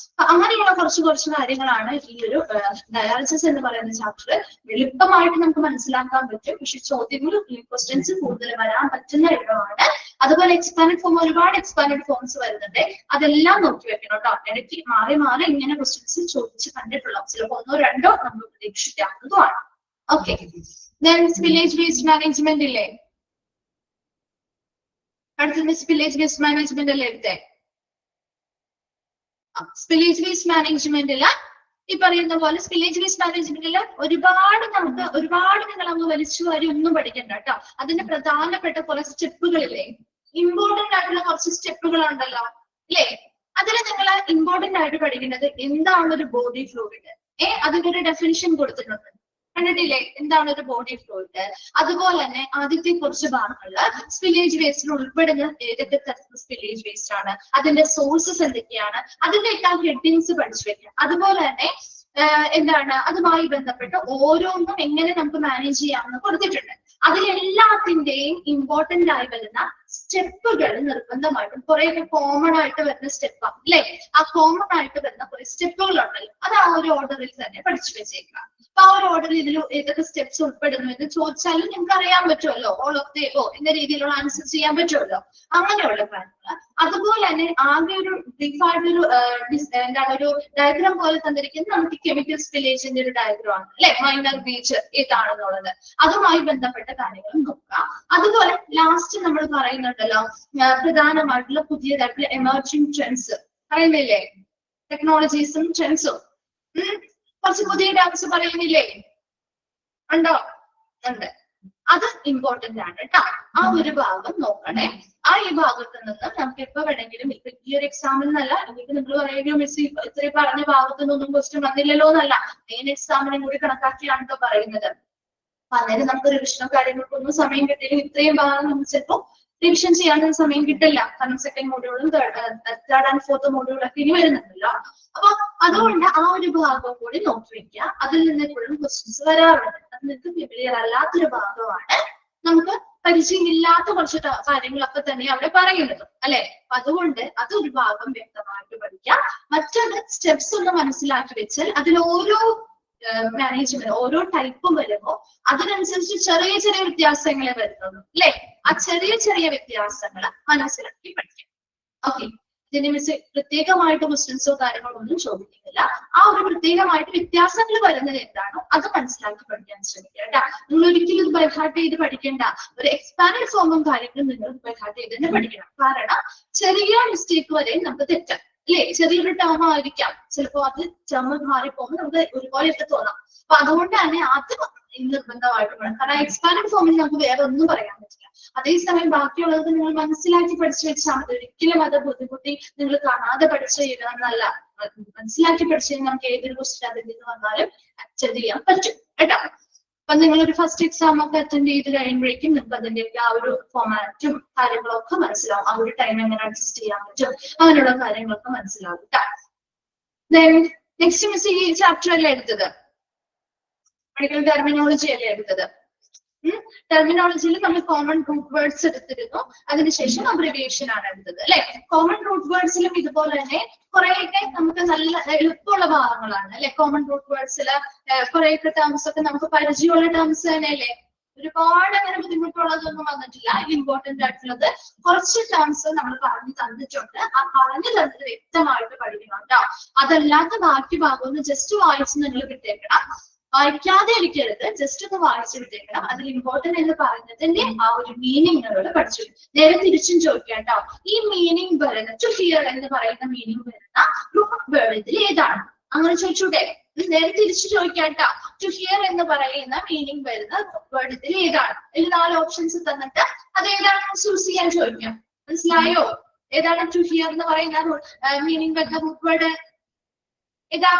അങ്ങനെയുള്ള കുറച്ച് കാര്യങ്ങളാണ് ഈ ഒരു ഡയാലിസിസ് എന്ന് പറയുന്ന ചാപ്റ്റർ എളുപ്പമായിട്ട് നമുക്ക് മനസ്സിലാക്കാൻ പറ്റും. പക്ഷെ ചോദ്യങ്ങൾ ക്വസ്റ്റ്യൻസ് കൂടുതൽ വരാൻ പറ്റുന്ന ഇടമാണ്. അതുപോലെ എക്സ്പാൻഡഡ് ഫോം, ഒരുപാട് എക്സ്പാൻഡഡ് ഫോംസ് വരുന്നുണ്ട്. അതെല്ലാം നോക്കി വെക്കണം കേട്ടോ. ഇടയ്ക്ക് മാറി മാറി ഇങ്ങനെ ക്വസ്റ്റ്യൻസ് ചോദിച്ച് കണ്ടിട്ടുള്ള ചിലപ്പോൾ 1 or 2 നമ്മൾ പ്രതീക്ഷിക്കാവുന്നതുമാണ്. ഓക്കെ, വില്ലേജ് വേസ്റ്റ് മാനേജ്മെന്റ് ഇല്ലേ? അടുത്ത വില്ലേജ് വേസ്റ്റ് മാനേജ്മെന്റ് അല്ലേ എടുത്തേ? സ്പില്ലേജ് വേസ്റ്റ് മാനേജ്മെന്റില് ഈ പറയുന്ന പോലെ സ്പില്ലേജ് വേസ്റ്റ് മാനേജ്മെന്റില് ഒരുപാട് നിങ്ങൾ അങ്ങ് വലിച്ചു വാരി ഒന്നും പഠിക്കണ്ട കേട്ടോ. അതിന്റെ പ്രധാനപ്പെട്ട കുറെ സ്റ്റെപ്പുകളില്ലേ, ഇമ്പോർട്ടന്റ് ആയിട്ടുള്ള കുറച്ച് സ്റ്റെപ്പുകൾ ഉണ്ടല്ലോ അല്ലേ? അതിൽ നിങ്ങൾ ഇമ്പോർട്ടന്റ് ആയിട്ട് പഠിക്കുന്നത് എന്താണ് ഒരു ബോഡി ഫ്ലൂയിഡ്. അതിന്റെ ഒരു ഡെഫിനിഷൻ കൊടുത്തിട്ടുണ്ട്, കണ്ടിട്ടില്ലേ? എന്താണ് ഒരു ബോഡി ഫ്ലൂയിഡ്. അതുപോലെ തന്നെ ആദ്യത്തെ കുറച്ച് ഭാഗങ്ങളില് സ്പില്ലേജ് വേസ്റ്റിൽ ഉൾപ്പെടുന്ന ഏതൊക്കെ തരത്തിലുള്ള സ്പില്ലേജ് വേസ്റ്റ് ആണ്, അതിന്റെ സോഴ്സസ് എന്തൊക്കെയാണ്, അതിന്റെയൊക്കെ ഹെഡിങ്സ് പഠിച്ചു വെക്കാം. അതുപോലെ തന്നെ എന്താണ് അതുമായി ബന്ധപ്പെട്ട് ഓരോന്നും എങ്ങനെ നമുക്ക് മാനേജ് ചെയ്യാമെന്ന് കൊടുത്തിട്ടുണ്ട്. അതിലെല്ലാത്തിന്റെയും ഇമ്പോർട്ടന്റ് ആയി വരുന്ന സ്റ്റെപ്പുകൾ നിർബന്ധമായിട്ടും കുറെയൊക്കെ കോമൺ ആയിട്ട് വരുന്ന സ്റ്റെപ്പാണ് അല്ലെ. ആ കോമൺ ആയിട്ട് വരുന്ന കുറെ സ്റ്റെപ്പുകൾ ഉണ്ടല്ലോ, അത് ആ ഒരു ഓർഡറിൽ തന്നെ പഠിച്ചു വെച്ചേക്കാം. അപ്പൊ ആ ഒരു ഓർഡറിൽ ഇതിൽ ഏതൊക്കെ സ്റ്റെപ്സ് ഉൾപ്പെടുന്നു എന്ന് ചോദിച്ചാലും നിങ്ങൾക്ക് അറിയാൻ പറ്റുമല്ലോ. ഓൾ ഓഫ് ദി എന്ന രീതിയിലുള്ള ആൻസർ ചെയ്യാൻ പറ്റുമല്ലോ, അങ്ങനെയുള്ള കാര്യങ്ങൾ. അതുപോലെ തന്നെ ആകെ ഒരു ബ്രീഫായിട്ടൊരു എന്താണ് ഒരു ഡയഗ്രാം പോലെ തന്നിരിക്കുന്നത് നമുക്ക് കെമിക്കൽ സ്പില്ലേജിന്റെ ഒരു ഡയഗ്രാം ആണ് അല്ലെ. മൈനർ ബീച്ച് ഏതാണെന്നുള്ളത് അതുമായി ബന്ധപ്പെട്ട കാര്യങ്ങൾ നോക്കുക. അതുപോലെ ലാസ്റ്റ് നമ്മൾ പറയുന്നുണ്ടല്ലോ പ്രധാനമായിട്ടുള്ള പുതിയതായിട്ടുള്ള എമർജിംഗ് ട്രെൻഡ്സ് പറയുന്നില്ലേ, ടെക്നോളജീസും ട്രെൻഡ്സും കുറച്ച് പുതിയ ടേംസ് പറയുന്നില്ലേ? ഉണ്ടോ? ഉണ്ട്. അത് ഇമ്പോർട്ടന്റ് ആണ് കേട്ടോ. ആ ഒരു ഭാഗം നോക്കണേ. ആ ഈ ഭാഗത്ത് നിന്ന് നമുക്ക് എപ്പോ വേണമെങ്കിലും ഇപ്പൊ ഈ ഒരു എക്സാമിൽ നിന്നല്ല, അല്ലെങ്കിൽ നിങ്ങൾ പറയുകയോ മിസ് ഇത്രയും പറഞ്ഞ ഭാഗത്തു നിന്നൊന്നും ക്വസ്റ്റ്യൻ വന്നില്ലല്ലോ എന്നല്ല, മെയിൻ എക്സാമിനും കൂടി കണക്കാക്കിയാണ് കേട്ടോ പറയുന്നത്. അന്നേരം നമുക്ക് റിവിഷനോ കാര്യങ്ങൾക്കൊന്നും സമയം കിട്ടിയാലും ഇത്രയും ഭാഗം നമുക്ക് ചിലപ്പോൾ റിവിഷൻ ചെയ്യാനുള്ള സമയം കിട്ടില്ല. കാരണം സെക്കൻഡ് മോഡ്യൂളും തേർഡ് ആൻഡ് ഫോർത്ത് മോഡ്യൂളൊക്കെ ഇനി വരുന്നുണ്ടല്ലോ. അപ്പൊ അതുകൊണ്ട് ആ ഒരു ഭാഗം കൂടി നോക്കി വെക്കുക. അതിൽ നിന്ന് എപ്പോഴും ക്വസ്റ്റ്യൻസ് വരാറുണ്ട്. അത് നിങ്ങൾക്ക് ഫെമിലിയർ അല്ലാത്തൊരു ഭാഗമാണ്. നമുക്ക് പരിചയമില്ലാത്ത കുറച്ച് കാര്യങ്ങളൊക്കെ തന്നെ അവിടെ പറയുന്നത് അല്ലെ. അതുകൊണ്ട് അതൊരു ഭാഗം വ്യക്തമായിട്ട് പഠിക്കാം. മറ്റൊരു സ്റ്റെപ്സ് ഒന്ന് മനസ്സിലാക്കി വെച്ചാൽ അതിൽ ഓരോ മാനേജ്മെന്റ് ഓരോ ടൈപ്പും വരുമ്പോ അതിനനുസരിച്ച് ചെറിയ ചെറിയ വ്യത്യാസങ്ങളെ വരുന്നുള്ളൂ അല്ലെ. ആ ചെറിയ ചെറിയ വ്യത്യാസങ്ങൾ മനസ്സിലാക്കി പഠിക്കാം. ഓക്കെ, ഇതിനെ മിസ് പ്രത്യേകമായിട്ട് ക്വസ്റ്റ്യൻസോ കാര്യങ്ങളോ ഒന്നും ചോദിക്കുന്നില്ല. ആ ഒരു പ്രത്യേകമായിട്ട് വ്യത്യാസങ്ങൾ വരുന്നത് എന്താണോ അത് മനസ്സിലാക്കി പഠിക്കാൻ ശ്രമിക്കുക കേട്ടോ. നിങ്ങൾ ഒരിക്കലും ഇത് ബൈഹാർട്ട് ചെയ്ത് പഠിക്കേണ്ട. ഒരു എക്സ്പാൻഡ് ഫോമും കാര്യങ്ങളും നിങ്ങൾ ബൈഹാർട്ട് ചെയ്ത് തന്നെ പഠിക്കണം. കാരണം ചെറിയ മിസ്റ്റേക്ക് വരെ നമുക്ക് തെറ്റാം അല്ലെ. ചെറിയൊരു ടേം ആയിരിക്കാം, ചിലപ്പോ അത് ടേം മാറിപ്പോകുമ്പോൾ നമുക്ക് ഒരുപോലെയൊക്കെ തോന്നാം. അപ്പൊ അതുകൊണ്ട് തന്നെ അത് നിർബന്ധമായിട്ട് വേണം. കാരണം എക്സ്പാൻഡ് ഫോമിൽ നമുക്ക് വേറെ ഒന്നും പറയാൻ പറ്റില്ല. അതേസമയം ബാക്കിയുള്ളത് നിങ്ങൾ മനസ്സിലാക്കി പഠിച്ചു വെച്ചാൽ മതി. ഒരിക്കലും അത് ബുദ്ധിമുട്ടി നിങ്ങൾ കാണാതെ പഠിച്ചു ചെയ്യുന്നതല്ല. മനസ്സിലാക്കി പഠിച്ചു കഴിഞ്ഞാൽ നമുക്ക് ഏതൊരു ക്വസ്റ്റ്യൻ അതിൽ നിന്ന് വന്നാലും അറ്റൻഡ് ചെയ്യാൻ പറ്റും കേട്ടോ. അപ്പൊ നിങ്ങളൊരു ഫസ്റ്റ് എക്സാം ഒക്കെ അറ്റൻഡ് ചെയ്ത് കഴിയുമ്പോഴേക്കും നിങ്ങൾക്ക് അതിന്റെയൊക്കെ ആ ഒരു ഫോമാറ്റും കാര്യങ്ങളൊക്കെ മനസ്സിലാവും. ആ ഒരു ടൈം എങ്ങനെ അഡ്ജസ്റ്റ് ചെയ്യാൻ പറ്റും അങ്ങനെയുള്ള കാര്യങ്ങളൊക്കെ മനസ്സിലാവും കേട്ടോ. നെക്സ്റ്റ് മിസ് ഈ ചാപ്റ്റർ അല്ലേ എടുത്തത്? മെഡിക്കൽ ടെർമിനോളജി അല്ലേ എടുത്തത്? ടെർമിനോളജിയിൽ നമ്മൾ കോമൺ റൂട്ട് വേർഡ്സ് എടുത്തിരുന്നു. അതിനുശേഷം അബ്രിവിയേഷൻ ആണ് എടുത്തത് അല്ലെ. കോമൺ റൂട്ട് വേർഡ്സിലും ഇതുപോലെ തന്നെ കുറെയൊക്കെ നമുക്ക് നല്ല എളുപ്പമുള്ള ഭാഗങ്ങളാണ് അല്ലെ. കോമൺ റൂട്ട് വേർഡ്സിൽ കുറെയൊക്കെ ടേംസ് ഒക്കെ നമുക്ക് പരിചയമുള്ള ടേംസ് തന്നെ അല്ലേ. ഒരുപാട് അങ്ങനെ ബുദ്ധിമുട്ടുള്ളതൊന്നും വന്നിട്ടില്ല. ഇമ്പോർട്ടന്റ് ആയിട്ടുള്ളത് കുറച്ച് ടേംസ് നമ്മൾ പറഞ്ഞു തന്നിട്ടുണ്ട്. ആ പറഞ്ഞു തന്നത് വ്യക്തമായിട്ട് പഠിക്കണം കേട്ടോ. അതല്ലാത്ത ബാക്കി ഭാഗം ഒന്ന് ജസ്റ്റ് വായിച്ച് നിങ്ങൾ വിട്ടേക്കണം. വായിക്കാതെ ഇരിക്കരുത്, ജസ്റ്റ് ഒന്ന് വായിച്ചു വിട്ടേക്കണം. അതിൽ ഇമ്പോർട്ടന്റ് എന്ന് പറയുന്നതിന്റെ ആ ഒരു മീനിങ് നിങ്ങൾ പഠിച്ചു. നേരെ തിരിച്ചും ചോദിക്കാം കേട്ടോ. ഈ മീനിങ് വരുന്ന ടു ഹിയർ എന്ന് പറയുന്ന മീനിങ് വരുന്ന റൂട്ട് വേർഡ് ഇതിൽ ഏതാണ്? അങ്ങനെ ചോദിച്ചൂടെ? നേരെ തിരിച്ചു ചോദിക്കാം കേട്ടോ. ടു ഹിയർ എന്ന് പറയുന്ന മീനിങ് വരുന്ന റൂട്ട് വേർഡ് ഇതിൽ ഏതാണ്? ഇതിൽ 4 ഓപ്ഷൻസ് തന്നിട്ട് അത് ഏതാണെന്ന് ചൂസ് ചെയ്യാൻ ചോദിക്കാം. മനസ്സിലായോ? ഏതാണ് ടു ഹിയർ എന്ന് പറയുന്ന മീനിങ് വരുന്ന റൂട്ട് വേർഡ്? ഏതാ?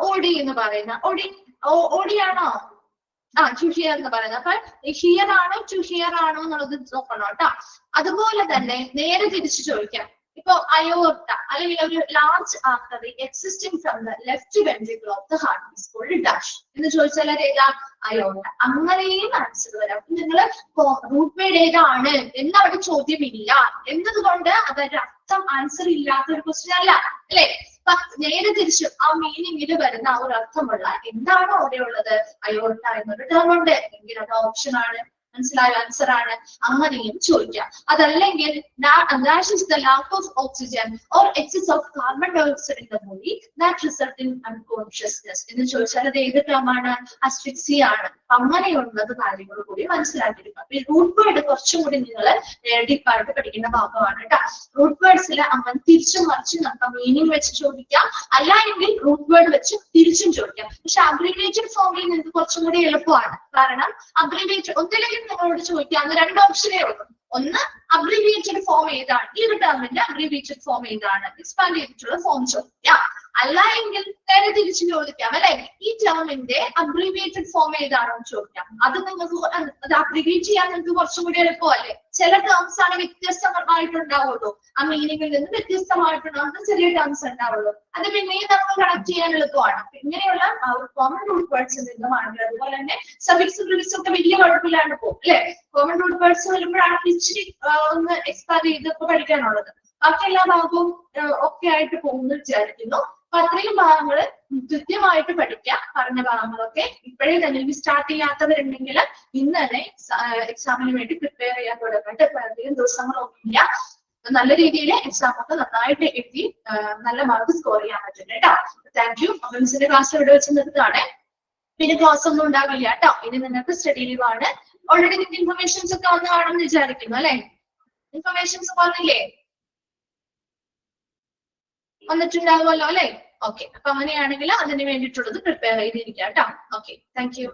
ഓടി എന്ന് പറയുന്ന ഓടിയാണോ? ടു ഹിയർ എന്ന് പറയുന്നത്. അപ്പൊ ഹിയർ ആണോ ടു ഹിയർ ആണോ എന്നുള്ളത് നോക്കണം കേട്ടോ. അതുപോലെ തന്നെ നേരെ തിരിച്ചു ചോദിക്കാം. ഇപ്പൊ അയോർട്ട അല്ലെങ്കിൽ ഒരു large artery existing from the left ventricle of the heart is called dash എന്ന് ചോദിച്ചാൽ അത് ഏതാ? അയോർട്ട. അങ്ങനെയും ആൻസർ വരാം. അപ്പൊ നിങ്ങള് റൂട്ട് വേർഡ് ഏതാണ് എന്ന് അവിടെ ചോദ്യമില്ല എന്നതുകൊണ്ട് അതൊരു അർത്ഥം ആൻസർ ഇല്ലാത്ത ഒരു ക്വസ്റ്റ്യൻ അല്ല അല്ലെ. നേരെ തിരിച്ചു ആ മീനിങ്ങിൽ വരുന്ന ആ ഒരു അർത്ഥമുള്ള എന്താണോ അവിടെ ഉള്ളത് അയോർട്ട എന്നൊരു ടേം ഉണ്ട് എങ്കിൽ അത് ഓപ്ഷൻ ആണ്. മനസ്സിലായ ആൻസർ ആണ്. അങ്ങനെയും ചോദിക്കാം. അതല്ലെങ്കിൽ lack of oxygen or excess of carbon dioxide in the body that result in unconsciousness എന്ന് ചോദിച്ചാൽ അത് ഏത് ടേമാണ്? അസ്ഫിക്സിയ ആണ്. അങ്ങനെയുള്ളത് കാര്യങ്ങൾ കൂടി മനസ്സിലാക്കിയിരിക്കും. അപ്പൊ ഈ റൂട്ട് വേർഡ് കുറച്ചും കൂടി നിങ്ങൾ ഡീപ്പായിട്ട് പഠിക്കുന്ന ഭാഗമാണ് കേട്ടോ. റൂട്ട് വേർഡ്സിൽ അങ്ങനെ തിരിച്ചും മറിച്ചും നമുക്ക് മീനിങ് വെച്ച് ചോദിക്കാം, അല്ല എങ്കിൽ റൂട്ട് വേർഡ് വെച്ച് തിരിച്ചും ചോദിക്കാം. പക്ഷെ അബ്രിവിയേറ്റഡ് ഫോമിൽ നിങ്ങൾക്ക് കുറച്ചും കൂടി എളുപ്പമാണ്. കാരണം അബ്രിവിയേറ്റഡ് ഒന്നില്ലെങ്കിൽ നിങ്ങളോട് ചോദിക്കാം 2 ഓപ്ഷനേ ഉള്ളൂ. ഒന്ന് അബ്രിവിയേറ്റഡ് ഫോം ഏതാണ്? ഈ ഒരു ടേമിന്റെ അബ്രിവിയേറ്റഡ് ഫോം ഏതാണ്? എക്സ്പാൻഡ് ചെയ്തിട്ടുള്ള ഫോം ചോദിക്കാം. അല്ല എങ്കിൽ നേരെ തിരിച്ചു ചോദിക്കാം അല്ലെ. ഈ ടേമിന്റെ അബ്രിവിയേറ്റഡ് ഫോം ഏതാണെന്ന് ചോദിക്കാം. അത് നിങ്ങൾക്ക് അത് അബ്രിവിയേറ്റ് ചെയ്യാൻ നിങ്ങൾക്ക് കുറച്ചും കൂടി എളുപ്പമല്ലേ. ചില ടേംസ് ആണ് വ്യത്യസ്തമായിട്ടുണ്ടാവുള്ളൂ. ആ മീനിങ്ങിൽ നിന്ന് വ്യത്യസ്തമായിട്ടുണ്ടാവുന്ന ചെറിയ ടേംസ് ഉണ്ടാവുള്ളൂ. അത് പിന്നെയും നമുക്ക് കണക്ട് ചെയ്യാൻ എളുപ്പമാണ്. ഇങ്ങനെയുള്ള ആ ഒരു കോമൺ റൂട്ട് വേർഡ്സ് നിന്നുമാണെങ്കിൽ അതുപോലെ തന്നെ സഫിക്സ് പ്രിഫിക്സ് ഒക്കെ വലിയ കുഴപ്പമില്ലാണ്ട് പോകും അല്ലെ. കോമൺ റൂട്ട് വേർഡ്സ് വരുമ്പോഴാണ് ഇച്ചിരി ഒന്ന് എക്സ്പാൻഡ് ചെയ്തൊക്കെ പഠിക്കാനുള്ളത്. ബാക്കി എല്ലാ ഭാഗവും ഒക്കെ ആയിട്ട് പോകുന്നു വിചാരിക്കുന്നു. അപ്പൊ അത്രയും ഭാഗങ്ങൾ കൃത്യമായിട്ട് പഠിക്കാം. പറഞ്ഞ ഭാഗങ്ങളൊക്കെ ഇപ്പോഴേ തന്നെ സ്റ്റാർട്ട് ചെയ്യാത്തവരുണ്ടെങ്കിൽ ഇന്ന് തന്നെ എക്സാമിന് വേണ്ടി പ്രിപ്പയർ ചെയ്യാൻ തുടങ്ങട്ടെ. അധികം ദിവസങ്ങളൊന്നുമില്ല. നല്ല രീതിയിൽ എക്സാം ഒക്കെ നന്നായിട്ട് എഴുതി നല്ല മാർക്ക് സ്കോർ ചെയ്യാൻ പറ്റും കേട്ടോ. Thank you. അപ്പൊ മിസ്സിന്റെ ക്ലാസ് ഇവിടെ വെച്ച് നിർത്തുകയാണ്. പിന്നെ ക്ലാസ് ഒന്നും ഉണ്ടാവില്ല കേട്ടോ. ഇനി നിങ്ങൾക്ക് സ്റ്റഡി ലീവ് ആണ്. ഓൾറെഡി നിങ്ങൾക്ക് ഇൻഫർമേഷൻസ് ഒക്കെ വന്ന് കാണുമെന്ന് വിചാരിക്കുന്നു അല്ലെ. ഇൻഫർമേഷൻസ് വന്നില്ലേ? വന്നിട്ടുണ്ടാകുമല്ലോ അല്ലെ. ഓക്കെ, അപ്പൊ അങ്ങനെയാണെങ്കിൽ അതിന് വേണ്ടിയിട്ടുള്ളത് പ്രിപ്പയർ ചെയ്തിരിക്കാം കേട്ടോ. Okay, thank you.